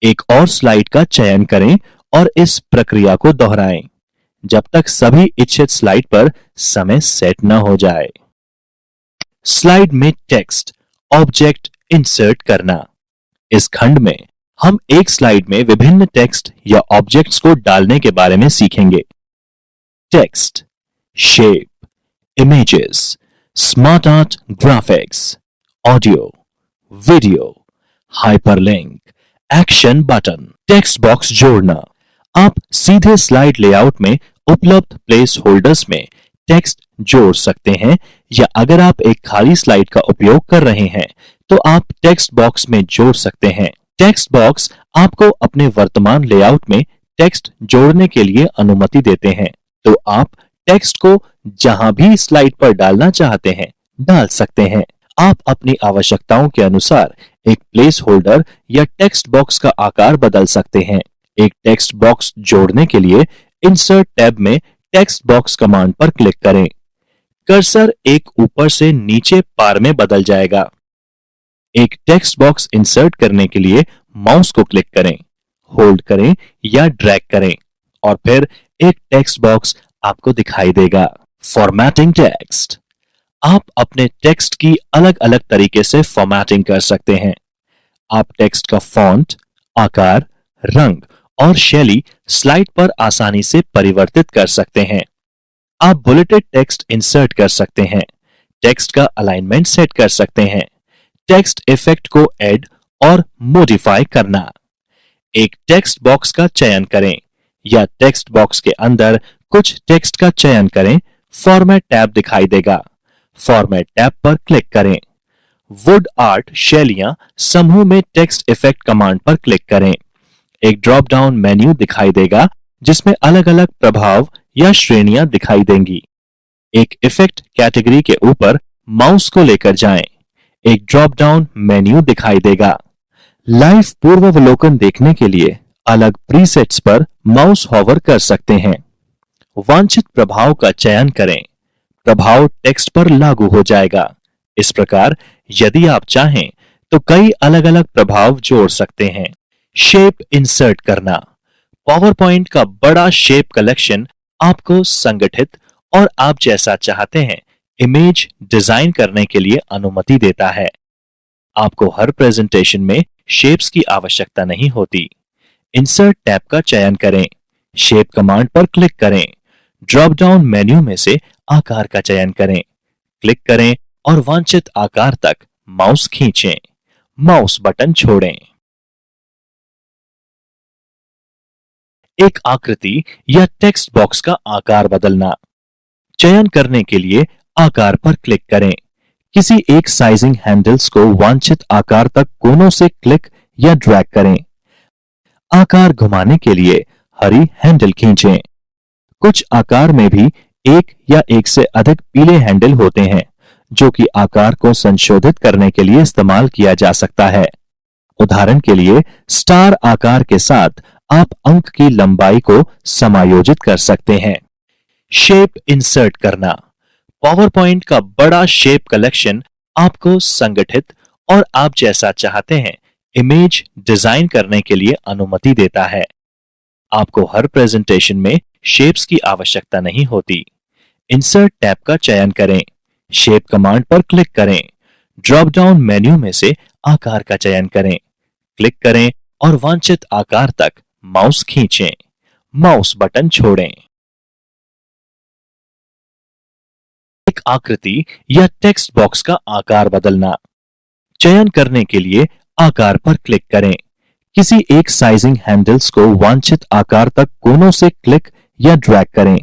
एक और स्लाइड का चयन करें और इस प्रक्रिया को दोहराएं जब तक सभी इच्छित स्लाइड पर समय सेट न हो जाए। स्लाइड में टेक्स्ट ऑब्जेक्ट इंसर्ट करना। इस खंड में हम एक स्लाइड में विभिन्न टेक्स्ट या ऑब्जेक्ट्स को डालने के बारे में सीखेंगे। Text, shape, images, smart art graphics, audio, video, hyperlink, action button. Text box जोड़ना। आप सीधे स्लाइड लेआउट में उपलब्ध प्लेस होल्डर्स में टेक्स्ट जोड़ सकते हैं या अगर आप एक खाली स्लाइड का उपयोग कर रहे हैं तो आप टेक्स्ट बॉक्स में जोड़ सकते हैं। टेक्स्ट बॉक्स आपको अपने वर्तमान लेआउट में टेक्स्ट जोड़ने के लिए अनुमति देते हैं, तो आप टेक्स्ट को जहां भी स्लाइड पर डालना चाहते हैं डाल सकते हैं। आप अपनी आवश्यकताओं के अनुसार एक प्लेस होल्डर या टेक्स्ट बॉक्स का आकार बदल सकते हैं। एक टेक्स्ट बॉक्स जोड़ने के लिए इंसर्ट टैब में टेक्स्ट बॉक्स कमांड पर क्लिक करें। कर्सर एक ऊपर से नीचे पार में बदल जाएगा। एक टेक्स्ट बॉक्स इंसर्ट करने के लिए माउस को क्लिक करें, होल्ड करें या ड्रैग करें और फिर एक टेक्स्ट बॉक्स आपको दिखाई देगा। Formatting text. आप अपने टेक्स्ट की अलग अलग तरीके से फॉर्मेटिंग कर सकते हैं। आप टेक्स्ट का फॉन्ट, आकार, रंग और शैली स्लाइड पर आसानी से परिवर्तित कर सकते हैं। आप बुलेटेड टेक्स्ट इंसर्ट कर सकते हैं, टेक्स्ट का अलाइनमेंट सेट कर सकते हैं, टेक्स्ट इफेक्ट को ऐड और मॉडिफाई करना। एक टेक्स्ट बॉक्स का चयन करें या टेक्स्ट बॉक्स के अंदर कुछ टेक्स्ट का चयन करें। फॉर्मेट टैब दिखाई देगा। फॉर्मेट टैब पर क्लिक करें। वुड आर्ट शैलियां समूह में टेक्स्ट इफेक्ट कमांड पर क्लिक करें। एक ड्रॉप डाउन मेन्यू दिखाई देगा जिसमें अलग अलग प्रभाव या श्रेणियां दिखाई देंगी। एक इफेक्ट कैटेगरी के ऊपर माउस को लेकर जाएं। एक ड्रॉप डाउन मेन्यू दिखाई देगा। लाइव पूर्वावलोकन देखने के लिए अलग प्रीसेट्स पर माउस हॉवर कर सकते हैं। वांछित प्रभाव का चयन करें। प्रभाव टेक्स्ट पर लागू हो जाएगा। इस प्रकार यदि आप चाहें तो कई अलग अलग प्रभाव जोड़ सकते हैं। शेप इंसर्ट करना। पावर पॉइंट का बड़ा शेप कलेक्शन आपको संगठित और आप जैसा चाहते हैं इमेज डिजाइन करने के लिए अनुमति देता है। आपको हर प्रेजेंटेशन में शेप्स की आवश्यकता नहीं होती। इंसर्ट टैब का चयन करें। शेप कमांड पर क्लिक करें। ड्रॉप डाउन मेन्यू में से आकार का चयन करें। क्लिक करें और वांछित आकार तक माउस खींचें। माउस बटन छोड़ें। एक आकृति या टेक्स्ट बॉक्स का आकार बदलना। चयन करने के लिए आकार पर क्लिक करें। किसी एक साइजिंग हैंडल्स को वांछित आकार तक कोनों से क्लिक या ड्रैग करें। आकार घुमाने के लिए हरी हैंडल खींचें। कुछ आकार में भी एक या एक से अधिक पीले हैंडल होते हैं जो कि आकार को संशोधित करने के लिए इस्तेमाल किया जा सकता है। उदाहरण के लिए स्टार आकार के साथ आप अंक की लंबाई को समायोजित कर सकते हैं। शेप इंसर्ट करना। पावर पॉइंट का बड़ा शेप कलेक्शन आपको संगठित और आप जैसा चाहते हैं इमेज डिजाइन करने के लिए अनुमति देता है। आपको हर प्रेजेंटेशन में शेप्स की आवश्यकता नहीं होती। इंसर्ट टैब का चयन करें। शेप कमांड पर क्लिक करें। ड्रॉप डाउन मेन्यू में से आकार का चयन करें। क्लिक करें और वांछित आकार तक माउस खींचें। माउस बटन छोड़ें। एक आकृति या टेक्स्ट बॉक्स का आकार बदलना। चयन करने के लिए आकार पर क्लिक करें। किसी एक साइजिंग हैंडल्स को वांछित आकार तक कोनों से क्लिक या ड्रैग करें।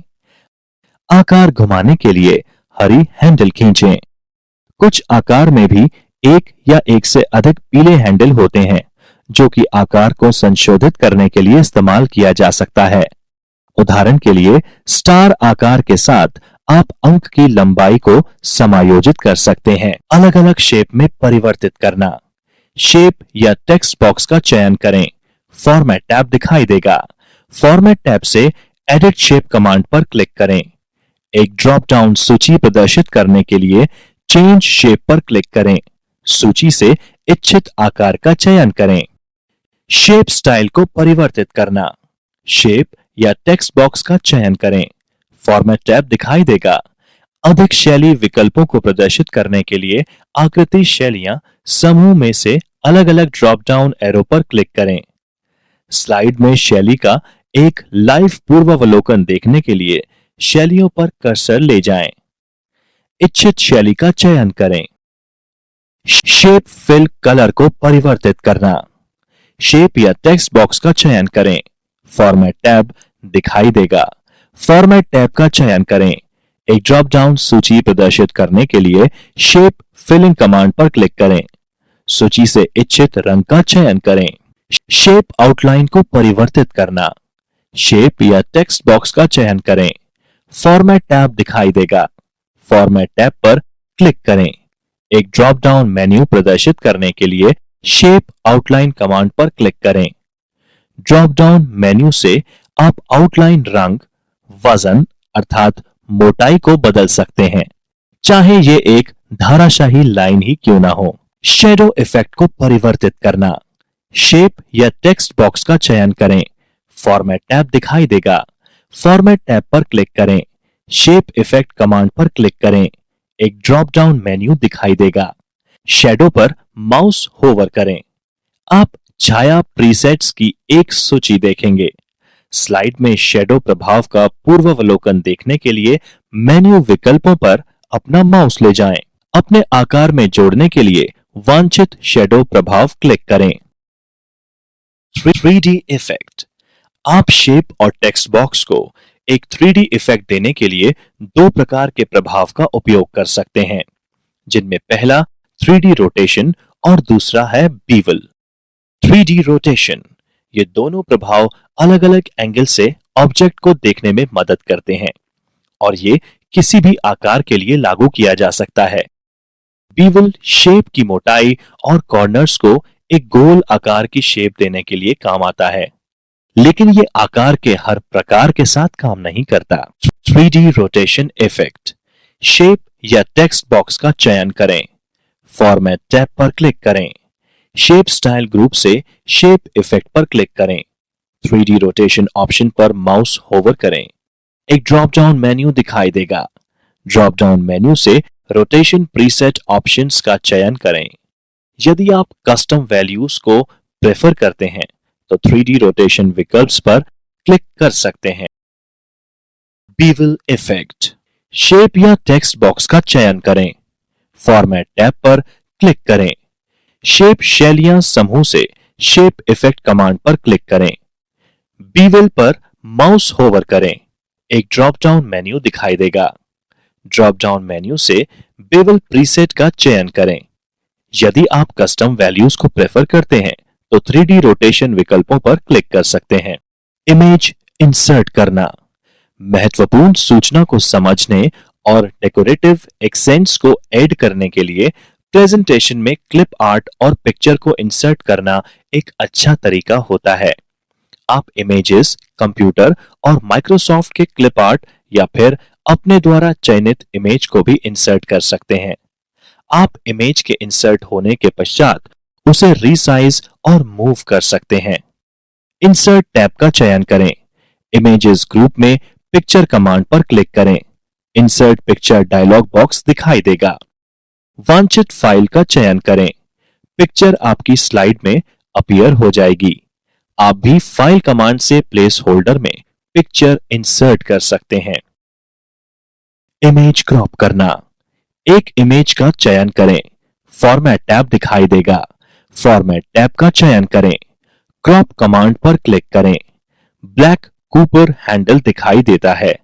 आकार घुमाने के लिए हरी हैंडल खींचें। कुछ आकार में भी एक या एक से अधिक पीले हैंडल होते हैं जो कि आकार को संशोधित करने के लिए इस्तेमाल किया जा सकता है। उदाहरण के लिए स्टार आकार के साथ आप अंक की लंबाई को समायोजित कर सकते हैं। अलग अलग शेप में परिवर्तित करना। शेप या टेक्स्ट बॉक्स का चयन करें। फॉर्मेट टैब दिखाई देगा। फॉर्मेट टैब से एडिट शेप कमांड पर क्लिक करें। एक ड्रॉप डाउन सूची प्रदर्शित करने के लिए चेंज शेप पर क्लिक करें। सूची से इच्छित आकार का चयन करें। शेप स्टाइल को परिवर्तित करना। शेप या टेक्स्ट बॉक्स का चयन करें। फॉर्मेट टैब दिखाई देगा। अधिक शैली विकल्पों को प्रदर्शित करने के लिए आकृति शैलियां समूह में से अलग अलग ड्रॉप डाउन एरो पर क्लिक करें। स्लाइड में शैली का एक लाइव पूर्वावलोकन देखने के लिए शैलियों पर कर्सर ले जाएं। इच्छित शैली का चयन करें। शेप फिल कलर को परिवर्तित करना। शेप या टेक्स्ट बॉक्स का चयन करें। फॉर्मेट टैब दिखाई देगा। फॉर्मेट टैब का चयन करें। एक ड्रॉप डाउन सूची प्रदर्शित करने के लिए शेप फिलिंग कमांड पर क्लिक करें। सूची से इच्छित रंग का चयन करें। शेप आउटलाइन को परिवर्तित करना। शेप या टेक्स्ट बॉक्स का चयन करें। फॉर्मेट टैब दिखाई देगा। फॉर्मेट टैब पर क्लिक करें। एक ड्रॉप डाउन मेन्यू प्रदर्शित करने के लिए शेप आउटलाइन कमांड पर क्लिक करें। ड्रॉप डाउन मेन्यू से आप आउटलाइन रंग, वजन अर्थात मोटाई को बदल सकते हैं, चाहे ये एक धाराशाही लाइन ही क्यों ना हो। शैडो इफेक्ट को परिवर्तित करना। शेप या टेक्स्ट बॉक्स का चयन करें। फॉर्मेट टैब दिखाई देगा। फॉर्मेट टैब पर क्लिक करें। शेप इफेक्ट कमांड पर क्लिक करें। एक ड्रॉप डाउन मेन्यू दिखाई देगा। शैडो पर माउस होवर करें। आप छाया प्रीसेट्स की एक सूची देखेंगे। स्लाइड में शैडो प्रभाव का पूर्वावलोकन देखने के लिए मेन्यू विकल्पों पर अपना माउस ले जाएं। अपने आकार में जोड़ने के लिए वांछित शैडो प्रभाव क्लिक करें। 3D effect. आप शेप और टेक्स्ट बॉक्स को एक 3D इफेक्ट देने के लिए दो प्रकार के प्रभाव का उपयोग कर सकते हैं, जिनमें पहला 3D रोटेशन और दूसरा है बीवल। 3D रोटेशन ये दोनों प्रभाव अलग अलग एंगल से ऑब्जेक्ट को देखने में मदद करते हैं और ये किसी भी आकार के लिए लागू किया जा सकता है। बीवल शेप की मोटाई और कॉर्नर्स को एक गोल आकार की शेप देने के लिए काम आता है, लेकिन ये आकार के हर प्रकार के साथ काम नहीं करता। 3D rotation effect. शेप या टेक्स्ट बॉक्स का चयन करें, फॉर्मेट टैब पर क्लिक करें, शेप स्टाइल ग्रुप से शेप इफेक्ट पर क्लिक करें, 3D रोटेशन ऑप्शन पर माउस होवर करें, एक ड्रॉप डाउन मेन्यू दिखाई देगा। ड्रॉप डाउन मेन्यू से रोटेशन प्रीसेट ऑप्शंस का चयन करें। यदि आप कस्टम वैल्यूज को प्रेफर करते हैं तो 3D रोटेशन विकल्प पर क्लिक कर सकते हैं। बीवल इफेक्ट। शेप या टेक्स्ट बॉक्स का चयन करें, फॉर्मेट टैब पर क्लिक करें, शेप शैलियां समूह से शेप इफेक्ट कमांड पर क्लिक करें, बीवल पर माउस होवर करें, एक ड्रॉप डाउन मेन्यू दिखाई देगा। ड्रॉप डाउन मेन्यू से बीवल प्रीसेट का चयन करें। यदि आप कस्टम वैल्यूज को प्रेफर करते हैं तो 3D रोटेशन विकल्पों पर क्लिक कर सकते हैं। इमेज इंसर्ट करना। महत्वपूर्ण सूचना को समझने और डेकोरेटिव एक्सेंट्स को ऐड करने के लिए प्रेजेंटेशन में क्लिप आर्ट और पिक्चर को इंसर्ट करना एक अच्छा तरीका होता है। आप इमेजेस कंप्यूटर और माइक्रोसॉफ्ट के क्लिप आर्ट या फिर अपने द्वारा चयनित इमेज को भी इंसर्ट कर सकते हैं। आप इमेज के इंसर्ट होने के पश्चात उसे रीसाइज और मूव कर सकते हैं। इंसर्ट टैब का चयन करें, इमेजेस ग्रुप में पिक्चर कमांड पर क्लिक करें, इंसर्ट पिक्चर डायलॉग बॉक्स दिखाई देगा। वांछित फाइल का चयन करें, पिक्चर आपकी स्लाइड में अपीयर हो जाएगी। आप भी फाइल कमांड से प्लेस होल्डर में पिक्चर इंसर्ट कर सकते हैं। इमेज क्रॉप करना। एक इमेज का चयन करें, फॉर्मेट टैब दिखाई देगा। फॉर्मेट टैब का चयन करें, क्रॉप कमांड पर क्लिक करें, ब्लैक कूपर हैंडल दिखाई देता है।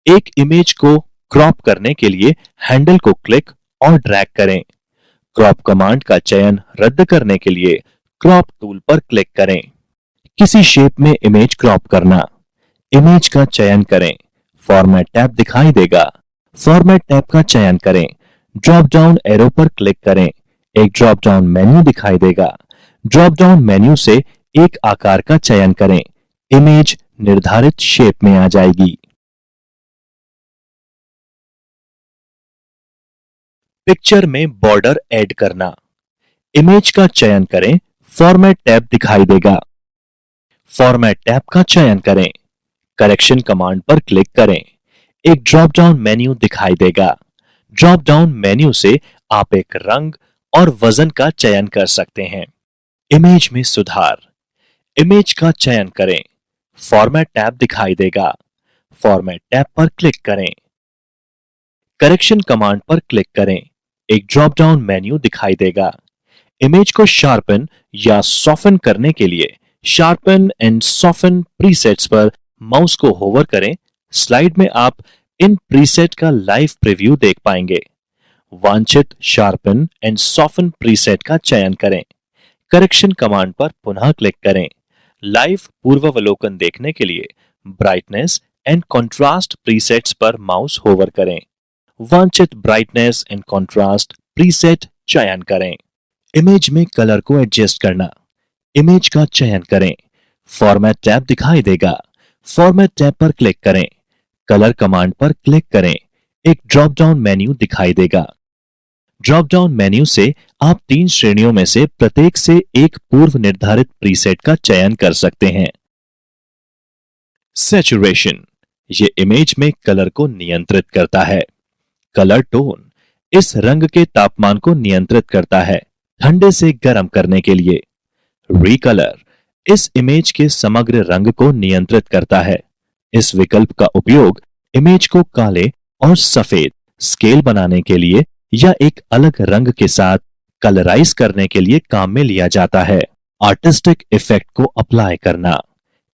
एक इमेज को क्रॉप करने के लिए हैंडल को क्लिक और ड्रैग करें। क्रॉप कमांड का चयन रद्द करने के लिए क्रॉप टूल पर क्लिक करें। किसी शेप में इमेज क्रॉप करना। इमेज का चयन करें, फॉर्मेट टैब दिखाई देगा। फॉर्मेट टैब का चयन करें, ड्रॉप डाउन एरो पर क्लिक करें, एक ड्रॉप डाउन मेन्यू दिखाई देगा। ड्रॉप डाउन मेन्यू से एक आकार का चयन करें, इमेज निर्धारित शेप में आ जाएगी। पिक्चर में बॉर्डर ऐड करना। इमेज का चयन करें, फॉर्मेट टैब दिखाई देगा। फॉर्मेट टैब का चयन करें, करेक्शन कमांड पर क्लिक करें, एक ड्रॉप डाउन मेन्यू दिखाई देगा। ड्रॉप डाउन मेन्यू से आप एक रंग और वजन का चयन कर सकते हैं। इमेज में सुधार। इमेज का चयन करें, फॉर्मेट टैब दिखाई देगा। फॉर्मेट टैब पर क्लिक करें, करेक्शन कमांड पर क्लिक करें, एक ड्रॉप डाउन मेन्यू दिखाई देगा। इमेज को शार्पन या सॉफन करने के लिए शार्पन एंड सॉफन प्रीसेट्स पर माउस को होवर करें। स्लाइड में आप इन प्रीसेट का लाइव प्रीव्यू देख पाएंगे। वांछित शार्पन एंड सॉफन प्रीसेट का चयन करें, करेक्शन कमांड पर पुनः क्लिक करें। लाइव पूर्वावलोकन देखने के लिए ब्राइटनेस एंड कंट्रास्ट प्रीसेट्स पर माउस होवर करें। वांछित ब्राइटनेस एंड कंट्रास्ट प्रीसेट चयन करें। इमेज में कलर को एडजस्ट करना। इमेज का चयन करें, फॉर्मेट टैब दिखाई देगा। फॉर्मेट टैब पर क्लिक करें, कलर कमांड पर क्लिक करें, एक ड्रॉप डाउन मेन्यू दिखाई देगा। ड्रॉप डाउन मेन्यू से आप 3 श्रेणियों में से प्रत्येक से एक पूर्व निर्धारित प्रीसेट का चयन कर सकते हैं। सैचुरेशन, ये इमेज में कलर को नियंत्रित करता है। कलर टोन, इस रंग के तापमान को नियंत्रित करता है ठंडे से गर्म करने के लिए। रिकलर, इस इमेज के समग्र रंग को नियंत्रित करता है। इस विकल्प का उपयोग इमेज को काले और सफेद स्केल बनाने के लिए या एक अलग रंग के साथ कलराइज करने के लिए काम में लिया जाता है। आर्टिस्टिक इफेक्ट को अप्लाई करना।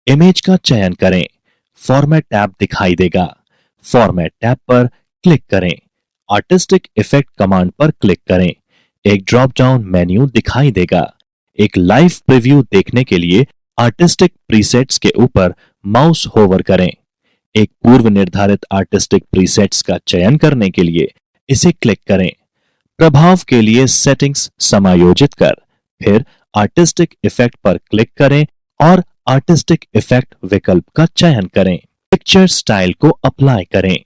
इमेज का चयन करें, फॉर्मेट टैब दिखाई देगा। फॉर्मेट टैब पर क्लिक करें, आर्टिस्टिक इफेक्ट कमांड पर क्लिक करें, एक ड्रॉप डाउन मेन्यू दिखाई देगा। एक लाइव प्रीव्यू देखने के लिए आर्टिस्टिक प्रीसेट्स के ऊपर माउस होवर करें। एक पूर्व निर्धारित आर्टिस्टिक प्रीसेट्स का चयन करने के लिए इसे क्लिक करें। प्रभाव के लिए सेटिंग्स समायोजित कर फिर आर्टिस्टिक इफेक्ट पर क्लिक करें और आर्टिस्टिक इफेक्ट विकल्प का चयन करें। पिक्चर स्टाइल को अप्लाई करें।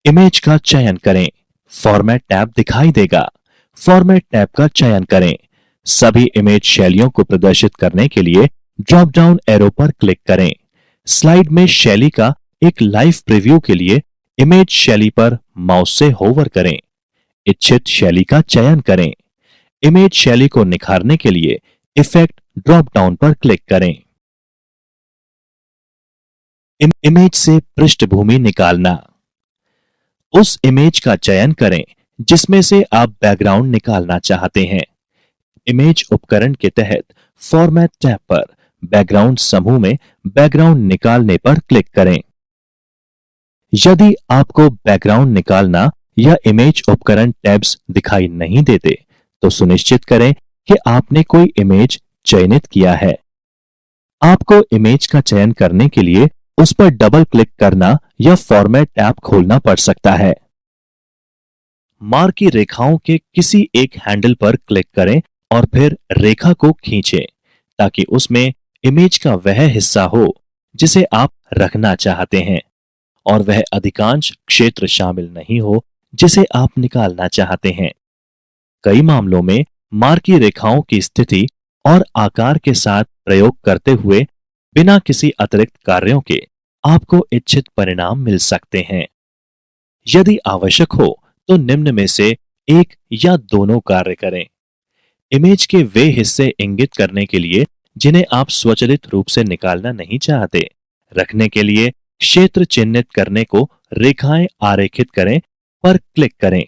इमेज का चयन करें। फॉर्मेट टैब दिखाई देगा। फॉर्मेट टैब का चयन करें। सभी इमेज शैलियों को प्रदर्शित करने के लिए ड्रॉप डाउन एरो पर क्लिक करें। स्लाइड में शैली का एक लाइव प्रीव्यू के लिए इमेज शैली पर माउस से होवर करें। इच्छित शैली का चयन करें। इमेज शैली को निखारने के लिए इफेक्ट ड्रॉप डाउन पर क्लिक करें। इमेज से पृष्ठभूमि निकालना। उस इमेज का चयन करें जिसमें से आप बैकग्राउंड निकालना चाहते हैं। इमेज उपकरण के तहत फॉर्मेट टैब पर बैकग्राउंड समूह में बैकग्राउंड निकालने पर क्लिक करें। यदि आपको बैकग्राउंड निकालना या इमेज उपकरण टैब्स दिखाई नहीं देते, तो सुनिश्चित करें कि आपने कोई इमेज चयनित किया है। आपको इमेज का चयन करने के लिए उस पर डबल क्लिक करना या फॉर्मेट टैब खोलना पड़ सकता है। मार्की रेखाओं के किसी एक हैंडल पर क्लिक करें और फिर रेखा को खींचें ताकि उसमें इमेज का वह हिस्सा हो जिसे आप रखना चाहते हैं और वह अधिकांश क्षेत्र शामिल नहीं हो जिसे आप निकालना चाहते हैं। कई मामलों में मार्की रेखाओं की स्थिति और आकार के साथ प्रयोग करते हुए बिना किसी अतिरिक्त कार्यों के आपको इच्छित परिणाम मिल सकते हैं। यदि आवश्यक हो तो निम्न में से एक या दोनों कार्य करें। इमेज के वे हिस्से इंगित करने के लिए जिन्हें आप स्वचालित रूप से निकालना नहीं चाहते, रखने के लिए क्षेत्र चिन्हित करने को रेखाएं आरेखित करें पर क्लिक करें।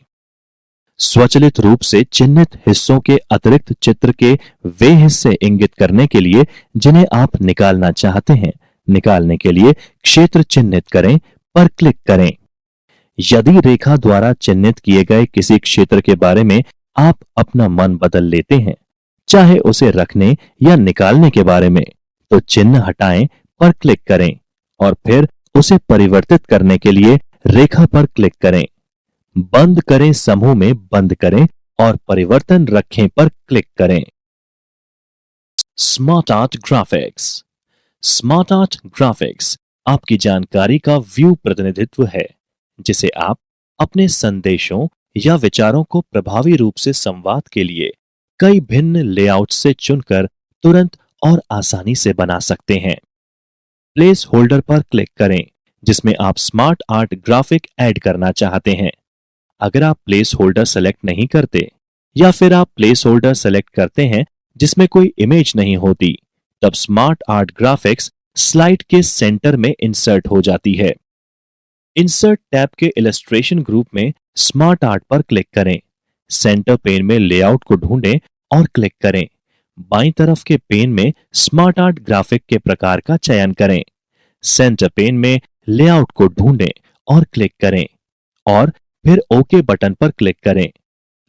स्वचालित रूप से चिन्हित हिस्सों के अतिरिक्त चित्र के वे हिस्से इंगित करने के लिए जिन्हें आप निकालना चाहते हैं, निकालने के लिए क्षेत्र चिन्हित करें पर क्लिक करें। यदि रेखा द्वारा चिन्हित किए गए किसी क्षेत्र के बारे में आप अपना मन बदल लेते हैं, चाहे उसे रखने या निकालने के बारे में, तो चिन्ह हटाएं पर क्लिक करें और फिर उसे परिवर्तित करने के लिए रेखा पर क्लिक करें। बंद करें समूह में बंद करें और परिवर्तन रखें पर क्लिक करें। Smart art graphics. Smart art graphics आपकी जानकारी का व्यू प्रतिनिधित्व है जिसे आप अपने संदेशों या विचारों को प्रभावी रूप से संवाद के लिए कई भिन्न लेआउट से चुनकर तुरंत और आसानी से बना सकते हैं। प्लेस होल्डर पर क्लिक करें जिसमें आप स्मार्ट आर्ट ग्राफिक ऐड करना चाहते हैं। अगर आप प्लेस होल्डर सेलेक्ट नहीं करते या फिर आप प्लेस होल्डर सेलेक्ट करते हैं जिसमें कोई इमेज नहीं होती, तब स्मार्ट आर्ट ग्राफिक्स स्लाइड के सेंटर में इंसर्ट हो जाती है। इंसर्ट टैब के इलस्ट्रेशन ग्रुप में स्मार्ट आर्ट पर क्लिक करें। सेंटर पेन में लेआउट को ढूंढें और क्लिक करें। बाईं तरफ के पेन में स्मार्ट आर्ट ग्राफिक के प्रकार का चयन करें। सेंटर पेन में लेआउट को ढूंढें और क्लिक करें और फिर ओके बटन पर क्लिक करें।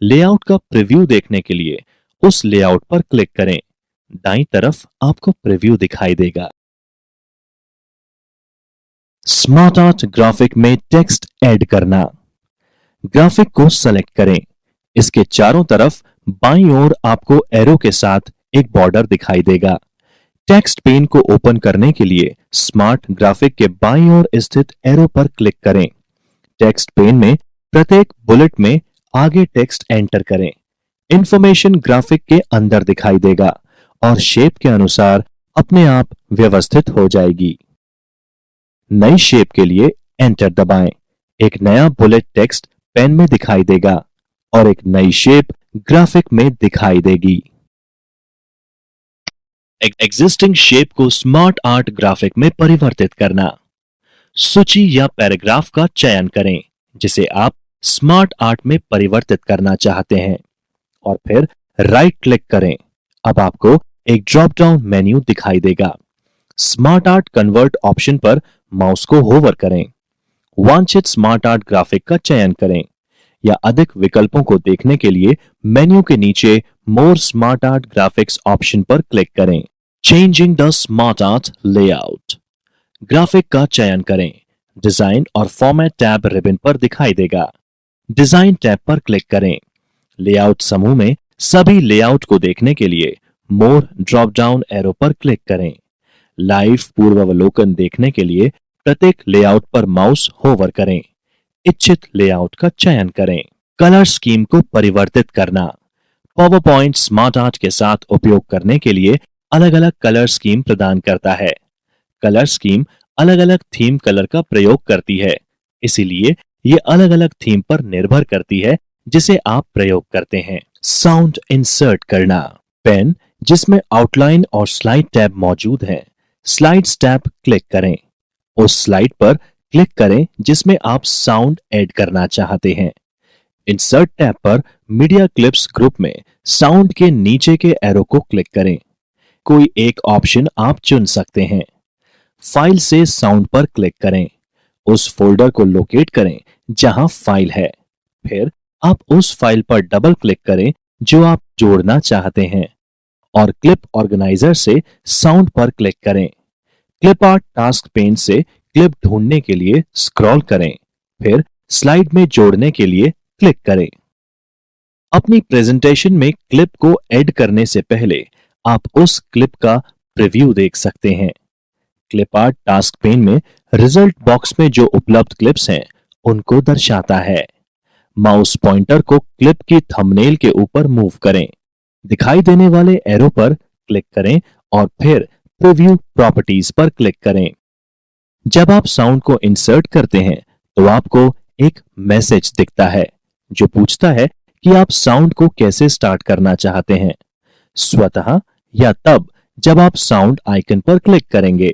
लेआउट का प्रीव्यू देखने के लिए उस लेआउट पर क्लिक करें। दाईं तरफ आपको प्रीव्यू दिखाई देगा। स्मार्ट आर्ट ग्राफिक में टेक्स्ट ऐड करना। ग्राफिक को सेलेक्ट करें। इसके चारों तरफ बाईं ओर आपको एरो के साथ एक बॉर्डर दिखाई देगा। टेक्स्ट पेन को ओपन करने के लिए स्मार्ट ग्राफिक के बाईं ओर स्थित एरो पर क्लिक करें। टेक्स्ट पेन में प्रत्येक बुलेट में आगे टेक्स्ट एंटर करें। इंफॉर्मेशन ग्राफिक के अंदर दिखाई देगा और शेप के अनुसार अपने आप व्यवस्थित हो जाएगी। नई शेप के लिए एंटर दबाएं। एक नया बुलेट टेक्स्ट पेन में दिखाई देगा और एक नई शेप ग्राफिक में दिखाई देगी। एग्जिस्टिंग शेप को स्मार्ट आर्ट ग्राफिक में परिवर्तित करना। सूची या पैराग्राफ का चयन करें जिसे आप स्मार्ट आर्ट में परिवर्तित करना चाहते हैं और फिर राइट क्लिक करें। अब आपको एक ड्रॉप डाउन मेन्यू दिखाई देगा। स्मार्ट आर्ट कन्वर्ट ऑप्शन पर माउस को होवर करें। वांछित स्मार्ट आर्ट ग्राफिक का चयन करें या अधिक विकल्पों को देखने के लिए मेन्यू के नीचे more smart art graphics option पर क्लिक करें। Changing the smart art layout. Graphic का चयन करें। डिजाइन और फॉर्मेट टैब रिबन पर दिखाई देगा। डिजाइन टैब पर क्लिक करें। लेआउट समूह में सभी लेआउट को देखने के लिए मोर ड्रॉप डाउन एरो पर क्लिक करें। लाइव पूर्वावलोकन देखने के लिए प्रत्येक लेआउट पर माउस होवर करें। इच्छित लेआउट का चयन करें। कलर स्कीम को परिवर्तित करना। पावर पॉइंट स्मार्ट आर्ट के साथ उपयोग करने के लिए अलग अलग कलर स्कीम प्रदान करता है। कलर स्कीम अलग अलग थीम कलर का प्रयोग करती है, इसीलिए ये अलग अलग थीम पर निर्भर करती है जिसे आप प्रयोग करते हैं। साउंड इंसर्ट करना। पेन जिसमें आउटलाइन और स्लाइड टैब मौजूद हैं, स्लाइड्स टैब क्लिक करें। उस स्लाइड पर क्लिक करें जिसमें आप साउंड ऐड करना चाहते हैं। इंसर्ट टैब पर मीडिया क्लिप्स ग्रुप में साउंड के नीचे के एरो को क्लिक करें। कोई एक ऑप्शन आप चुन सकते हैं। फाइल से साउंड पर क्लिक करें। उस फोल्डर को लोकेट करें जहां फाइल है। फिर आप उस फाइल पर डबल क्लिक करें जो आप जोड़ना चाहते हैं और क्लिप ऑर्गेनाइजर से साउंड पर क्लिक करें। क्लिप आर्ट टास्क पेन से क्लिप ढूंढने के लिए स्क्रॉल करें, फिर स्लाइड में जोड़ने के लिए क्लिक करें। अपनी प्रेजेंटेशन में क्लिप को ऐड करने से पहले आप उस क्लिप का प्रीव्यू देख सकते हैं। क्लिप आर्ट टास्क पेन में रिजल्ट बॉक्स में जो उपलब्ध क्लिप्स हैं उनको दर्शाता है। माउस पॉइंटर को क्लिप की थंबनेल के ऊपर मूव करें। दिखाई देने वाले एरो पर क्लिक करें और फिर प्रीव्यू प्रॉपर्टीज पर क्लिक करें। जब आप साउंड को इंसर्ट करते हैं तो आपको एक मैसेज दिखता है जो पूछता है कि आप साउंड को कैसे स्टार्ट करना चाहते हैं, स्वतः या तब जब आप साउंड आइकन पर क्लिक करेंगे।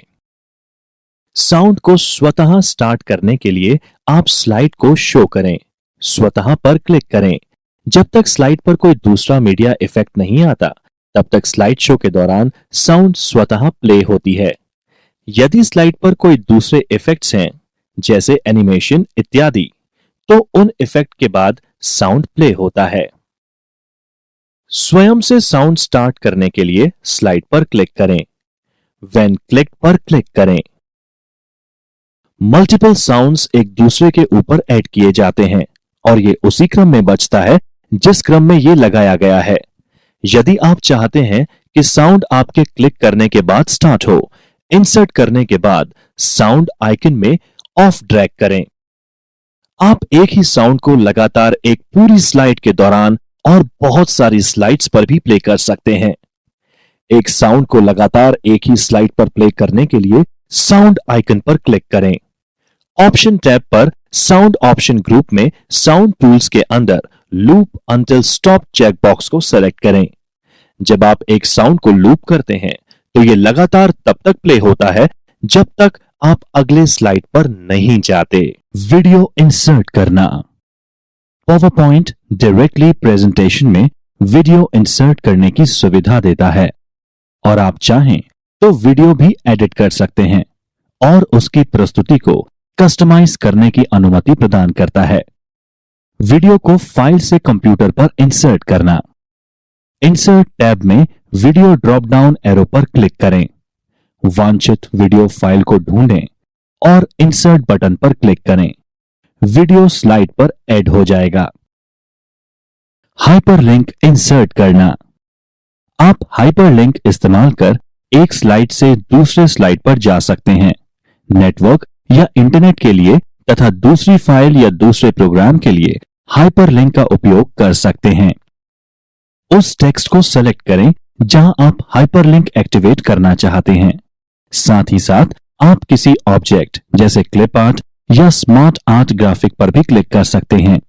साउंड को स्वतः स्टार्ट करने के लिए आप स्लाइड को शो करें, स्वतः पर क्लिक करें। जब तक स्लाइड पर कोई दूसरा मीडिया इफेक्ट नहीं आता तब तक स्लाइड शो के दौरान साउंड स्वतः प्ले होती है। यदि स्लाइड पर कोई दूसरे इफेक्ट्स हैं जैसे एनिमेशन इत्यादि, तो उन इफेक्ट के बाद साउंड प्ले होता है। स्वयं से साउंड स्टार्ट करने के लिए स्लाइड पर क्लिक करें। व्हेन क्लिक पर क्लिक करें। मल्टीपल साउंड्स एक दूसरे के ऊपर ऐड किए जाते हैं और ये उसी क्रम में बजता है जिस क्रम में ये लगाया गया है। यदि आप चाहते हैं कि साउंड आपके क्लिक करने के बाद स्टार्ट हो, इंसर्ट करने के बाद साउंड आइकन में ऑफ ड्रैग करें। आप एक ही साउंड को लगातार एक पूरी स्लाइड के दौरान और बहुत सारी स्लाइड्स पर भी प्ले कर सकते हैं। एक साउंड को लगातार एक ही स्लाइड पर प्ले करने के लिए साउंड आइकन पर क्लिक करें। ऑप्शन टैब पर साउंड ऑप्शन ग्रुप में साउंड टूल्स के अंदर loop until stop cheque box को सेलेक्ट करें। जब आप एक साउंड को लूप करते हैं तो यह लगातार तब तक प्ले होता है जब तक आप अगले स्लाइड पर नहीं जाते। वीडियो इंसर्ट करना। पावर पॉइंट डायरेक्टली प्रेजेंटेशन में वीडियो इंसर्ट करने की सुविधा देता है और आप चाहें तो वीडियो भी एडिट कर सकते हैं और उसकी प्रस्तुति को कस्टमाइज करने की अनुमति प्रदान करता है। वीडियो को फाइल से कंप्यूटर पर इंसर्ट करना। इंसर्ट टैब में वीडियो ड्रॉप डाउन एरो पर क्लिक करें। वांछित वीडियो फाइल को ढूंढें और इंसर्ट बटन पर क्लिक करें। वीडियो स्लाइड पर ऐड हो जाएगा। हाइपरलिंक इंसर्ट करना। आप हाइपरलिंक इस्तेमाल कर एक स्लाइड से दूसरे स्लाइड पर जा सकते हैं। नेटवर्क या इंटरनेट के लिए तथा दूसरी फाइल या दूसरे प्रोग्राम के लिए हाइपरलिंक का उपयोग कर सकते हैं। उस टेक्स्ट को सेलेक्ट करें जहां आप हाइपरलिंक एक्टिवेट करना चाहते हैं। साथ ही साथ आप किसी ऑब्जेक्ट जैसे क्लिप आर्ट या स्मार्ट आर्ट ग्राफिक पर भी क्लिक कर सकते हैं।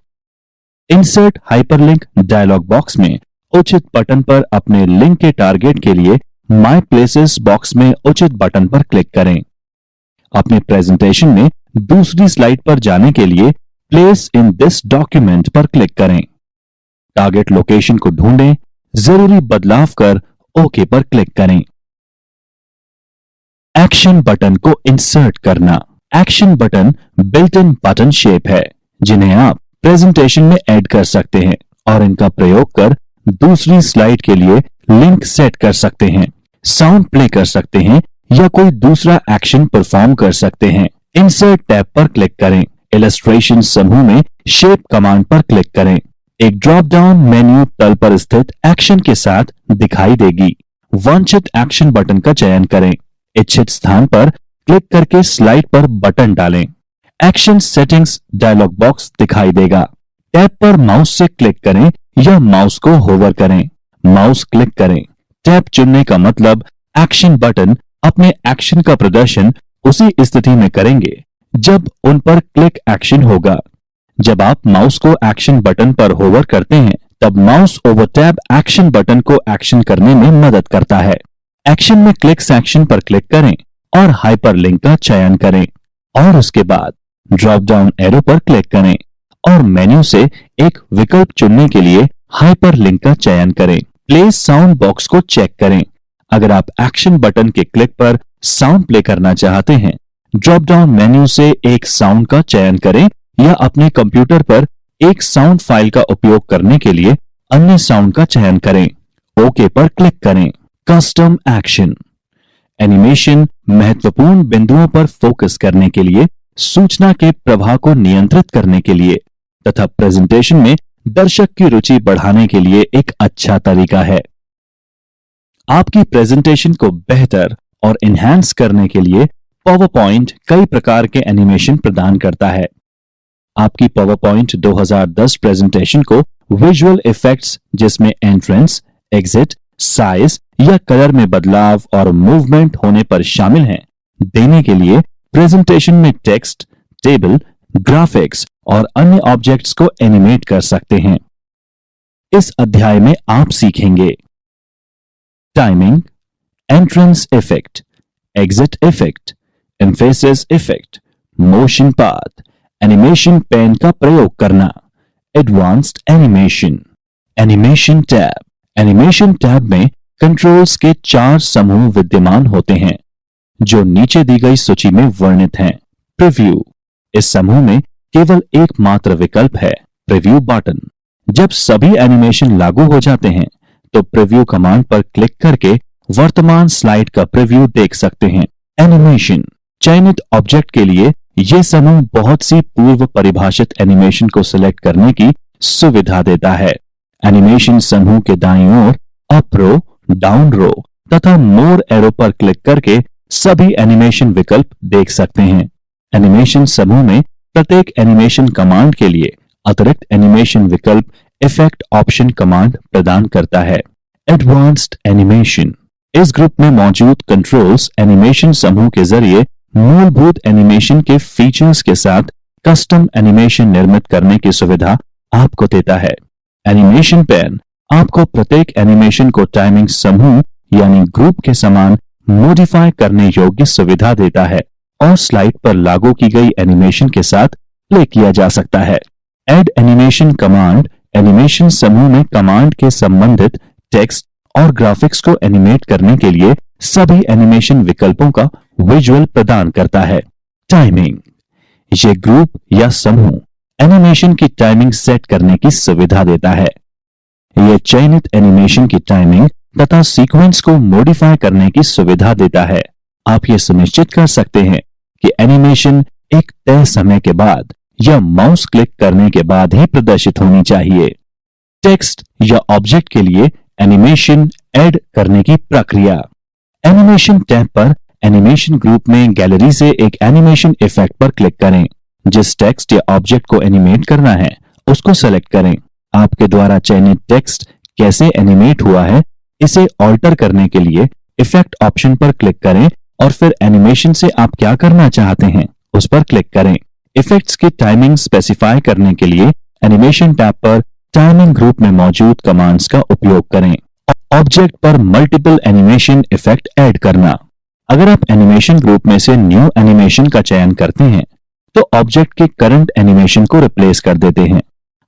इंसर्ट हाइपरलिंक डायलॉग बॉक्स में उचित बटन पर अपने लिंक के टारगेट के लिए माय प्लेसेस बॉक्स में उचित बटन पर क्लिक करें। अपने प्रेजेंटेशन में दूसरी स्लाइड पर जाने के लिए प्लेस इन दिस डॉक्यूमेंट पर क्लिक करें। टारगेट लोकेशन को ढूंढें, जरूरी बदलाव कर ओके पर क्लिक करें। एक्शन बटन को इंसर्ट करना। Action button built in button shape है जिन्हें आप प्रेजेंटेशन में ऐड कर सकते हैं और इनका प्रयोग कर दूसरी स्लाइड के लिए लिंक सेट कर सकते हैं। साउंड प्ले कर सकते हैं या कोई दूसरा एक्शन परफॉर्म कर सकते हैं। इंसर्ट टैब पर क्लिक करें। इलस्ट्रेशन समूह में शेप कमांड पर क्लिक करें। एक ड्रॉप डाउन मेन्यू तल पर स्थित एक्शन के साथ दिखाई देगी। वांछित एक्शन बटन का चयन करें। इच्छित स्थान पर क्लिक करके स्लाइड पर बटन डालें। एक्शन सेटिंग्स डायलॉग बॉक्स दिखाई देगा। टैब पर माउस से क्लिक करें या माउस को होवर करें। माउस क्लिक करें। टैब चुनने का मतलब एक्शन बटन अपने एक्शन का प्रदर्शन उसी स्थिति में करेंगे जब उन पर क्लिक एक्शन होगा। जब आप माउस को एक्शन बटन पर होवर करते हैं तब mouse over tab action button को एक्शन करने में मदद करता है। एक्शन में क्लिक सेक्शन पर क्लिक करें और हाइपरलिंक का चयन करें और उसके बाद ड्रॉप डाउन एरो पर क्लिक करें और मेन्यू से एक विकल्प चुनने के लिए हाइपरलिंक का चयन करें। प्ले साउंड बॉक्स को चेक करें। अगर आप एक्शन बटन के क्लिक पर साउंड प्ले करना चाहते हैं, ड्रॉप डाउन मेन्यू से एक साउंड का चयन करें या अपने कंप्यूटर पर एक साउंड फाइल का उपयोग करने के लिए अन्य साउंड का चयन करें। ओके पर क्लिक करें। कस्टम एक्शन एनिमेशन महत्वपूर्ण बिंदुओं पर फोकस करने के लिए, सूचना के प्रवाह को नियंत्रित करने के लिए तथा प्रेजेंटेशन में दर्शक की रुचि बढ़ाने के लिए एक अच्छा तरीका है। आपकी प्रेजेंटेशन को बेहतर और एनहांस करने के लिए पावर पॉइंट कई प्रकार के एनिमेशन प्रदान करता है। आपकी पावर पॉइंट 2010 प्रेजेंटेशन को विजुअल इफेक्ट्स जिसमें एंट्रेंस, एग्जिट, साइज या कलर में बदलाव और मूवमेंट होने पर शामिल हैं, देने के लिए प्रेजेंटेशन में टेक्स्ट, टेबल, ग्राफिक्स और अन्य ऑब्जेक्ट्स को एनिमेट कर सकते हैं। इस अध्याय में आप सीखेंगे timing, entrance effect, exit effect, emphasis effect, motion path, animation pane का प्रयोग करना, advanced animation. Animation tab. Animation tab में कंट्रोल्स के 4 समूह विद्यमान होते हैं जो नीचे दी गई सूची में वर्णित हैं। प्रीव्यू। इस समूह में केवल एकमात्र विकल्प है, प्रीव्यू बटन। जब सभी एनिमेशन लागू हो जाते हैं तो प्रीव्यू कमांड पर क्लिक करके वर्तमान स्लाइड का प्रीव्यू देख सकते हैं। एनिमेशन। चयनित ऑब्जेक्ट के लिए यह समूह बहुत सी पूर्व परिभाषित एनिमेशन को सिलेक्ट करने की सुविधा देता है। एनिमेशन समूह के दाईं ओर अप रो, डाउन रो तथा मोर एरो पर क्लिक करके सभी एनिमेशन विकल्प देख सकते हैं। एनिमेशन समूह में प्रत्येक एनिमेशन कमांड के लिए अतिरिक्त एनिमेशन विकल्प इफेक्ट ऑप्शन कमांड प्रदान करता है। Advanced animation. इस ग्रुप में मौजूद कंट्रोल्स एनिमेशन समूह के जरिए मूलभूत एनिमेशन के फीचर्स के साथ कस्टम एनिमेशन निर्मित करने की सुविधा आपको देता है। एनिमेशन पेन आपको प्रत्येक एनिमेशन को टाइमिंग समूह यानी ग्रुप के समान मॉडिफाई करने योग्य सुविधा देता है और स्लाइड पर लागू की गई एनिमेशन के साथ प्ले किया जा सकता है। एड एनिमेशन कमांड एनिमेशन समूह में कमांड के संबंधित टेक्स्ट और ग्राफिक्स को एनिमेट करने के लिए सभी एनिमेशन विकल्पों का विजुअल प्रदान करता है। टाइमिंग। ये ग्रुप या समूह एनिमेशन की टाइमिंग सेट करने की सुविधा देता है। यह चयनित एनिमेशन की टाइमिंग तथा सीक्वेंस को मॉडिफाई करने की सुविधा देता है। आप ये सुनिश्चित कर सकते हैं कि एनिमेशन एक तय समय के बाद या माउस क्लिक करने के बाद ही प्रदर्शित होनी चाहिए। टेक्स्ट या ऑब्जेक्ट के लिए एनिमेशन ऐड करने की प्रक्रिया। एनिमेशन टैब पर एनिमेशन ग्रुप में गैलरी से एक एनिमेशन इफेक्ट पर क्लिक करें। जिस टेक्स्ट या ऑब्जेक्ट को एनिमेट करना है उसको सेलेक्ट करें। आपके द्वारा चयनित टेक्स्ट कैसे एनिमेट हुआ है इसे ऑल्टर करने के लिए इफेक्ट ऑप्शन पर क्लिक करें और फिर एनिमेशन से आप क्या करना चाहते हैं उस पर क्लिक करें। इफेक्ट्स की टाइमिंग स्पेसिफाई करने के लिए एनिमेशन टैब पर टाइमिंग ग्रुप में मौजूद कमांड्स का उपयोग करें। ऑब्जेक्ट पर मल्टीपल एनिमेशन इफेक्ट ऐड करना। अगर आप एनिमेशन ग्रुप में से न्यू एनिमेशन का चयन करते हैं तो ऑब्जेक्ट के करंट एनिमेशन को रिप्लेस कर देते हैं।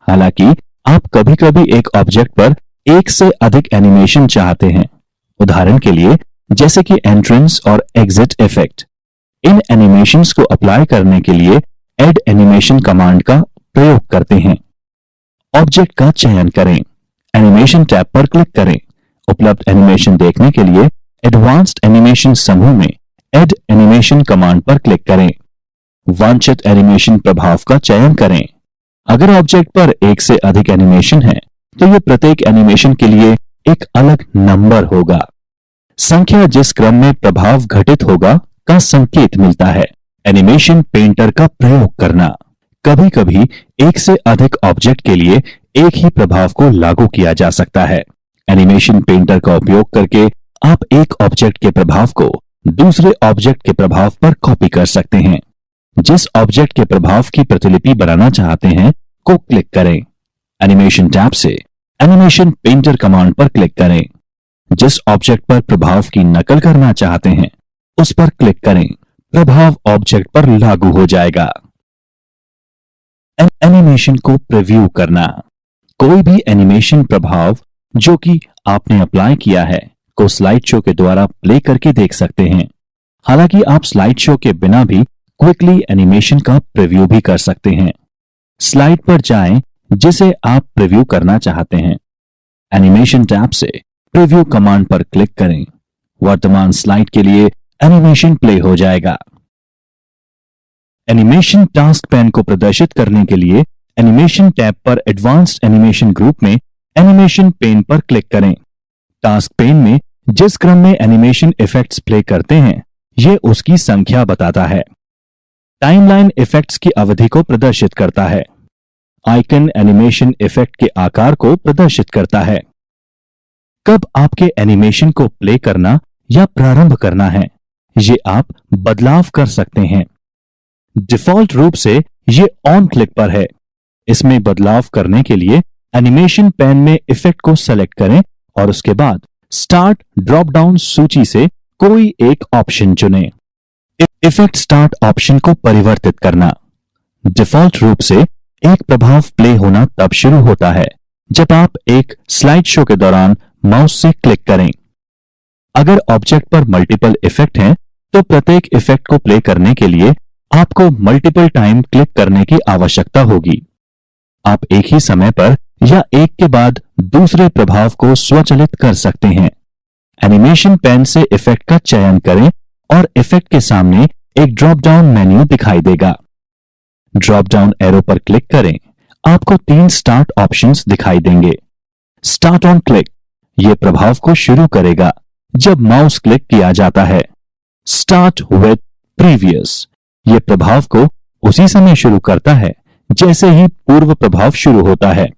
हालांकि आप कभी-कभी एक ऑब्जेक्ट पर एक से अधिक एनिमेशन चाहते हैं, उदाहरण के लिए जैसे कि एंट्रेंस और एग्जिट इफेक्ट। इन एनिमेशंस को अप्लाई करने के लिए ऐड एनिमेशन कमांड का प्रयोग करते हैं। ऑब्जेक्ट का चयन करें। एनिमेशन टैब पर क्लिक करें। उपलब्ध एनिमेशन देखने के लिए एडवांस्ड एनिमेशन समूह में एड एनिमेशन कमांड पर क्लिक करें। वांछित एनिमेशन प्रभाव का चयन करें। अगर ऑब्जेक्ट पर एक से अधिक एनिमेशन है तो यह प्रत्येक एनिमेशन के लिए एक अलग नंबर होगा। संख्या जिस क्रम में प्रभाव घटित होगा का संकेत मिलता है। एनिमेशन पेंटर का प्रयोग करना। कभी कभी एक से अधिक ऑब्जेक्ट के लिए एक ही प्रभाव को लागू किया जा सकता है। एनिमेशन पेंटर का उपयोग करके आप एक ऑब्जेक्ट के प्रभाव को दूसरे ऑब्जेक्ट के प्रभाव पर कॉपी कर सकते हैं। जिस ऑब्जेक्ट के प्रभाव की प्रतिलिपि बनाना चाहते हैं को क्लिक करें। एनिमेशन टैब से एनिमेशन पेंटर कमांड पर क्लिक करें। जिस ऑब्जेक्ट पर प्रभाव की नकल करना चाहते हैं उस पर क्लिक करें। प्रभाव ऑब्जेक्ट पर लागू हो जाएगा। एनिमेशन को प्रीव्यू करना। कोई भी एनिमेशन प्रभाव जो कि आपने अप्लाई किया है को स्लाइड शो के द्वारा प्ले करके देख सकते हैं। हालांकि आप स्लाइड शो के बिना भी क्विकली एनिमेशन का प्रीव्यू भी कर सकते हैं। स्लाइड पर जाएं जिसे आप प्रीव्यू करना चाहते हैं। एनिमेशन टैब से प्रीव्यू कमांड पर क्लिक करें। वर्तमान स्लाइड के लिए एनिमेशन प्ले हो जाएगा। एनिमेशन टास्क पैन को प्रदर्शित करने के लिए एनिमेशन टैब पर एडवांस्ड एनिमेशन ग्रुप में एनिमेशन पेन पर क्लिक करें। टास्क पेन में जिस क्रम में एनिमेशन इफेक्ट्स प्ले करते हैं यह उसकी संख्या बताता है। टाइमलाइन इफेक्ट्स की अवधि को प्रदर्शित करता है। आइकन एनिमेशन इफेक्ट के आकार को प्रदर्शित करता है। कब आपके एनिमेशन को प्ले करना या प्रारंभ करना है ये आप बदलाव कर सकते हैं। डिफॉल्ट रूप से ये ऑन क्लिक पर है। इसमें बदलाव करने के लिए एनिमेशन पैन में इफेक्ट को सेलेक्ट करें और उसके बाद स्टार्ट ड्रॉप डाउन सूची से कोई एक ऑप्शन चुनें। इफेक्ट स्टार्ट ऑप्शन को परिवर्तित करना। डिफॉल्ट रूप से एक प्रभाव प्ले होना तब शुरू होता है जब आप एक स्लाइड शो के दौरान माउस से क्लिक करें। अगर ऑब्जेक्ट पर मल्टीपल इफेक्ट हैं तो प्रत्येक इफेक्ट को प्ले करने के लिए आपको मल्टीपल टाइम क्लिक करने की आवश्यकता होगी। आप एक ही समय पर या एक के बाद दूसरे प्रभाव को स्वचालित कर सकते हैं। एनिमेशन पैन से इफेक्ट का चयन करें और इफेक्ट के सामने एक ड्रॉप डाउन मेन्यू दिखाई देगा। ड्रॉप डाउन एरो पर क्लिक करें। आपको 3 स्टार्ट ऑप्शंस दिखाई देंगे। स्टार्ट ऑन क्लिक यह प्रभाव को शुरू करेगा जब माउस क्लिक किया जाता है। स्टार्ट विथ प्रीवियस यह प्रभाव को उसी समय शुरू करता है जैसे ही पूर्व प्रभाव शुरू होता है।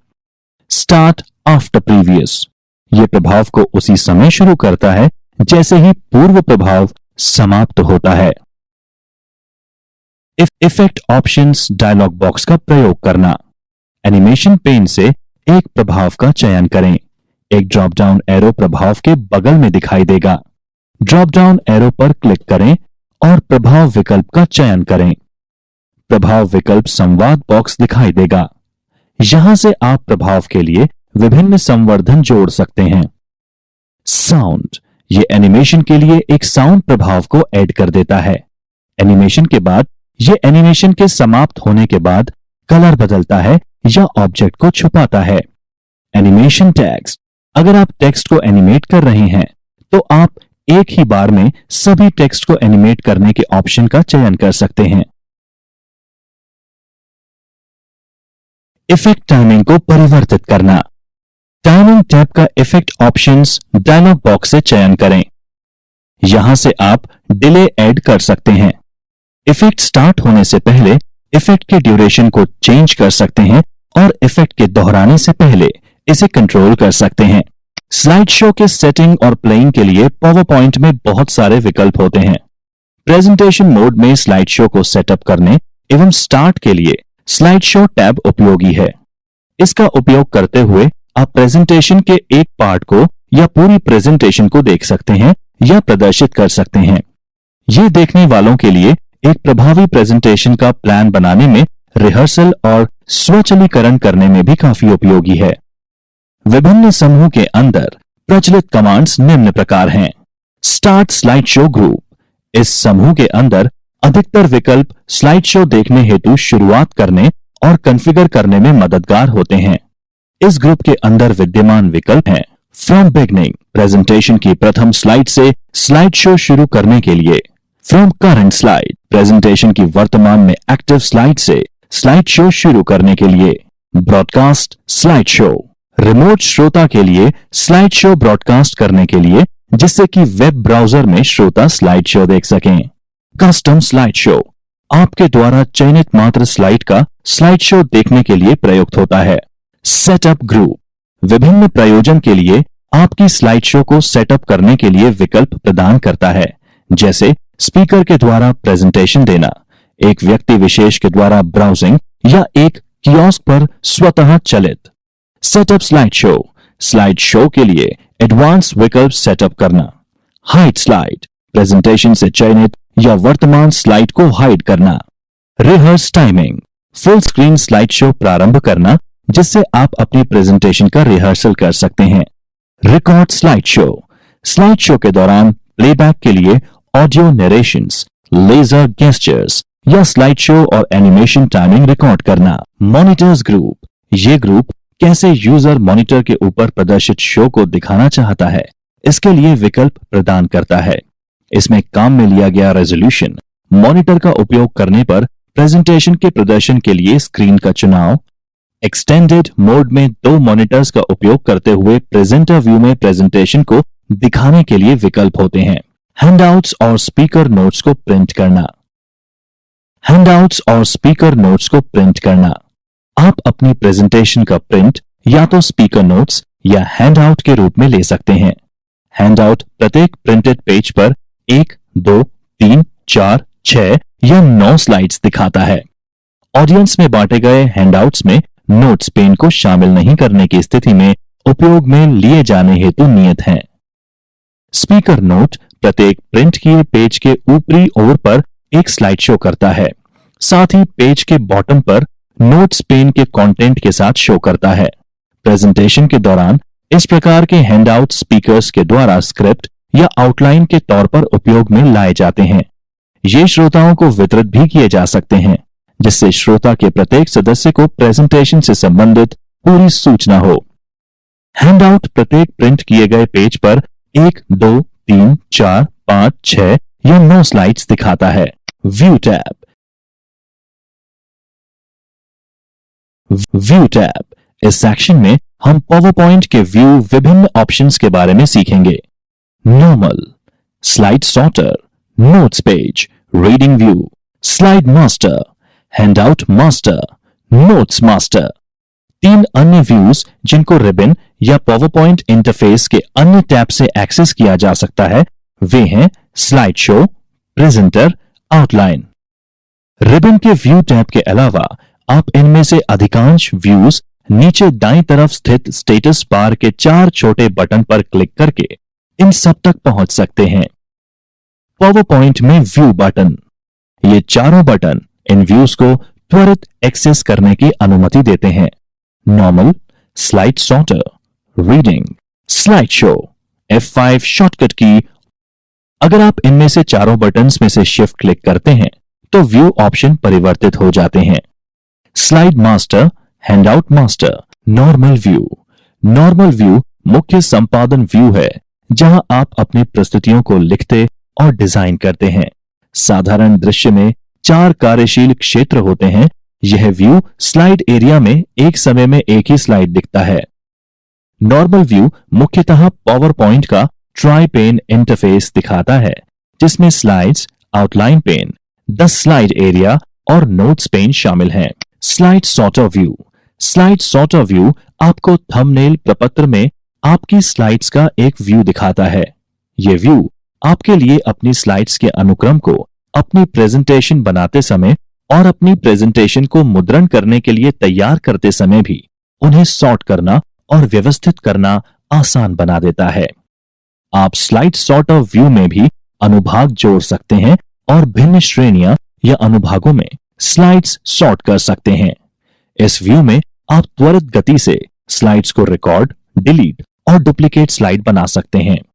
स्टार्ट आफ्टर प्रीवियस यह प्रभाव को उसी समय शुरू करता है जैसे ही पूर्व प्रभाव समाप्त होता है। इफेक्ट ऑप्शंस डायलॉग बॉक्स का प्रयोग करना। एनिमेशन पेन से एक प्रभाव का चयन करें। एक ड्रॉप डाउन एरो प्रभाव के बगल में दिखाई देगा। ड्रॉप डाउन एरो पर क्लिक करें और प्रभाव विकल्प का चयन करें। प्रभाव विकल्प संवाद बॉक्स दिखाई देगा। यहां से आप प्रभाव के लिए विभिन्न संवर्धन जोड़ सकते हैं। साउंड ये एनिमेशन के लिए एक साउंड प्रभाव को ऐड कर देता है। एनिमेशन के बाद यह एनिमेशन के समाप्त होने के बाद कलर बदलता है या ऑब्जेक्ट को छुपाता है। एनिमेशन टेक्स्ट अगर आप टेक्स्ट को एनिमेट कर रहे हैं तो आप एक ही बार में सभी टेक्स्ट को एनिमेट करने के ऑप्शन का चयन कर सकते हैं। इफेक्ट टाइमिंग को परिवर्तित करना। टाइमिंग टैब का इफेक्ट ऑप्शंस डायलॉग बॉक्स से चयन करें। यहां से आप डिले ऐड कर सकते हैं। इफेक्ट स्टार्ट होने से पहले इफेक्ट के ड्यूरेशन को चेंज कर सकते हैं और इफेक्ट के दोहराने से पहले इसे कंट्रोल कर सकते हैं। स्लाइड शो के सेटिंग और प्लेइंग के लिए पावर पॉइंट में बहुत सारे विकल्प होते हैं। प्रेजेंटेशन मोड में स्लाइड शो को सेटअप करने एवं स्टार्ट के लिए स्लाइड शो टैब उपयोगी है। इसका उपयोग करते हुए आप प्रेजेंटेशन के एक पार्ट को या पूरी प्रेजेंटेशन को देख सकते हैं या प्रदर्शित कर सकते हैं। ये देखने वालों के लिए एक प्रभावी प्रेजेंटेशन का प्लान बनाने में, रिहर्सल और स्वचालीकरण करने में भी काफी उपयोगी है। विभिन्न समूह के अंदर प्रचलित कमांड्स निम्न प्रकार हैं। स्टार्ट स्लाइड शो ग्रुप इस समूह के अंदर अधिकतर विकल्प स्लाइड शो देखने हेतु शुरुआत करने और कॉन्फ़िगर करने में मददगार होते हैं। इस ग्रुप के अंदर विद्यमान विकल्प हैं फ्रॉम बिगनिंग, प्रेजेंटेशन की प्रथम स्लाइड से स्लाइड शो शुरू करने के लिए। फ्रॉम करंट स्लाइड, प्रेजेंटेशन की वर्तमान में एक्टिव स्लाइड से स्लाइड शो शुरू करने के लिए। ब्रॉडकास्ट स्लाइड शो, रिमोट श्रोता के लिए स्लाइड शो ब्रॉडकास्ट करने के लिए, जिससे कि वेब ब्राउजर में श्रोता स्लाइड शो देख सकें। कस्टम स्लाइड शो, आपके द्वारा चयनित मात्र स्लाइड का स्लाइड शो देखने के लिए प्रयुक्त होता है। सेटअप ग्रुप, विभिन्न प्रयोजन के लिए आपकी स्लाइड शो को सेटअप करने के लिए विकल्प प्रदान करता है, जैसे स्पीकर के द्वारा प्रेजेंटेशन देना, एक व्यक्ति विशेष के द्वारा ब्राउजिंग या एक कियोस्क पर स्वतः चलित। सेटअप स्लाइड शो के लिए एडवांस विकल्प सेटअप करना। हाइड स्लाइड, प्रेजेंटेशन से चयनित या वर्तमान स्लाइड को हाइड करना। Rehearse timing, full screen slide show प्रारंभ करना, जिससे आप अपनी प्रेजेंटेशन का रिहर्सल कर सकते हैं। रिकॉर्ड स्लाइड शो के दौरान प्लेबैक के लिए ऑडियो नरेशंस, लेजर गेस्चर्स या स्लाइड शो और एनिमेशन टाइमिंग रिकॉर्ड करना। मॉनिटर्स ग्रुप, ये ग्रुप कैसे यूजर मॉनिटर के ऊपर प्रदर्शित शो को दिखाना चाहता है, इसके लिए विकल्प प्रदान करता है। इसमें काम में लिया गया रेजोल्यूशन, मॉनिटर का उपयोग करने पर प्रेजेंटेशन के प्रदर्शन के लिए स्क्रीन का चुनाव, एक्सटेंडेड मोड में 2 मॉनिटर्स का उपयोग करते हुए प्रेजेंटर व्यू में प्रेजेंटेशन को दिखाने के लिए विकल्प होते हैं। हैंडआउट्स और स्पीकर नोट्स को प्रिंट करना। हैंडआउट्स और स्पीकर नोट्स को प्रिंट करना, आप अपनी प्रेजेंटेशन का प्रिंट या तो स्पीकर नोट्स या हैंडआउट के रूप में ले सकते हैं। हैंडआउट प्रत्येक प्रिंटेड पेज पर 1, 2, 3, 4, 6 या 9 स्लाइड्स दिखाता है। ऑडियंस में बांटे गए हैंडआउट्स में नोट्स पेन को शामिल नहीं करने की स्थिति में उपयोग में लिए जाने हेतु नियत हैं। स्पीकर नोट प्रत्येक प्रिंट किए पेज के ऊपरी ओर पर एक स्लाइड शो करता है, साथ ही पेज के बॉटम पर नोट्स पेन के कंटेंट के साथ शो करता है। प्रेजेंटेशन के दौरान इस प्रकार के हैंडआउट स्पीकर्स के द्वारा स्क्रिप्ट या आउटलाइन के तौर पर उपयोग में लाए जाते हैं। ये श्रोताओं को वितरित भी किए जा सकते हैं, जिससे श्रोता के प्रत्येक सदस्य को प्रेजेंटेशन से संबंधित पूरी सूचना हो। हैंडआउट प्रत्येक प्रिंट किए गए पेज पर 1, 2, 3, 4, 5, 6 या 9 स्लाइड्स दिखाता है। व्यू टैब, इस सेक्शन में हम पावर पॉइंट के व्यू विभिन्न ऑप्शंस के बारे में सीखेंगे। Normal, slide sorter, notes page, reading view, slide master, handout master, notes master. 3 अन्य व्यूज जिनको रिबन या पावर पॉइंट इंटरफेस के अन्य टैब से एक्सेस किया जा सकता है, वे हैं slide show, presenter, outline. Ribbon के व्यू टैब के अलावा आप इनमें से अधिकांश व्यूज नीचे दाईं तरफ स्थित स्टेटस बार के 4 छोटे बटन पर क्लिक करके इन सब तक पहुंच सकते हैं। पावर पॉइंट में व्यू बटन, ये चारों बटन इन व्यूज को त्वरित एक्सेस करने की अनुमति देते हैं। Normal, slide sorter, reading, slide show, F5 shortcut की। अगर आप इनमें से चारों बटन्स में से शिफ्ट क्लिक करते हैं तो व्यू ऑप्शन परिवर्तित हो जाते हैं। Slide master, handout master, normal view. Normal view मुख्य संपादन व्यू है, जहां आप अपनी प्रस्तुतियों को लिखते और डिजाइन करते हैं। साधारण दृश्य में 4 कार्यशील क्षेत्र होते हैं। यह व्यू स्लाइड एरिया में एक समय में एक ही स्लाइड दिखता है। नॉर्मल व्यू मुख्यतः पावर पॉइंट का ट्राई पेन इंटरफेस दिखाता है, जिसमें slides, outline pane, 10 slide area और नोट्स पेन शामिल हैं। Slide sorter view, slide sorter view आपको थंबनेल प्रपत्र में आपकी स्लाइड्स का एक व्यू दिखाता है। यह व्यू आपके लिए अपनी स्लाइड्स के अनुक्रम को अपनी प्रेजेंटेशन बनाते समय और अपनी प्रेजेंटेशन को मुद्रण करने के लिए तैयार करते समय भी उन्हें सॉर्ट करना और व्यवस्थित करना आसान बना देता है। आप स्लाइड सॉर्टर व्यू में भी अनुभाग जोड़ सकते हैं और भिन्न श्रेणियां या अनुभागों में स्लाइड्स सॉर्ट कर सकते हैं। इस व्यू में आप त्वरित गति से स्लाइड्स को रिकॉर्ड, डिलीट और डुप्लीकेट स्लाइड बना सकते हैं।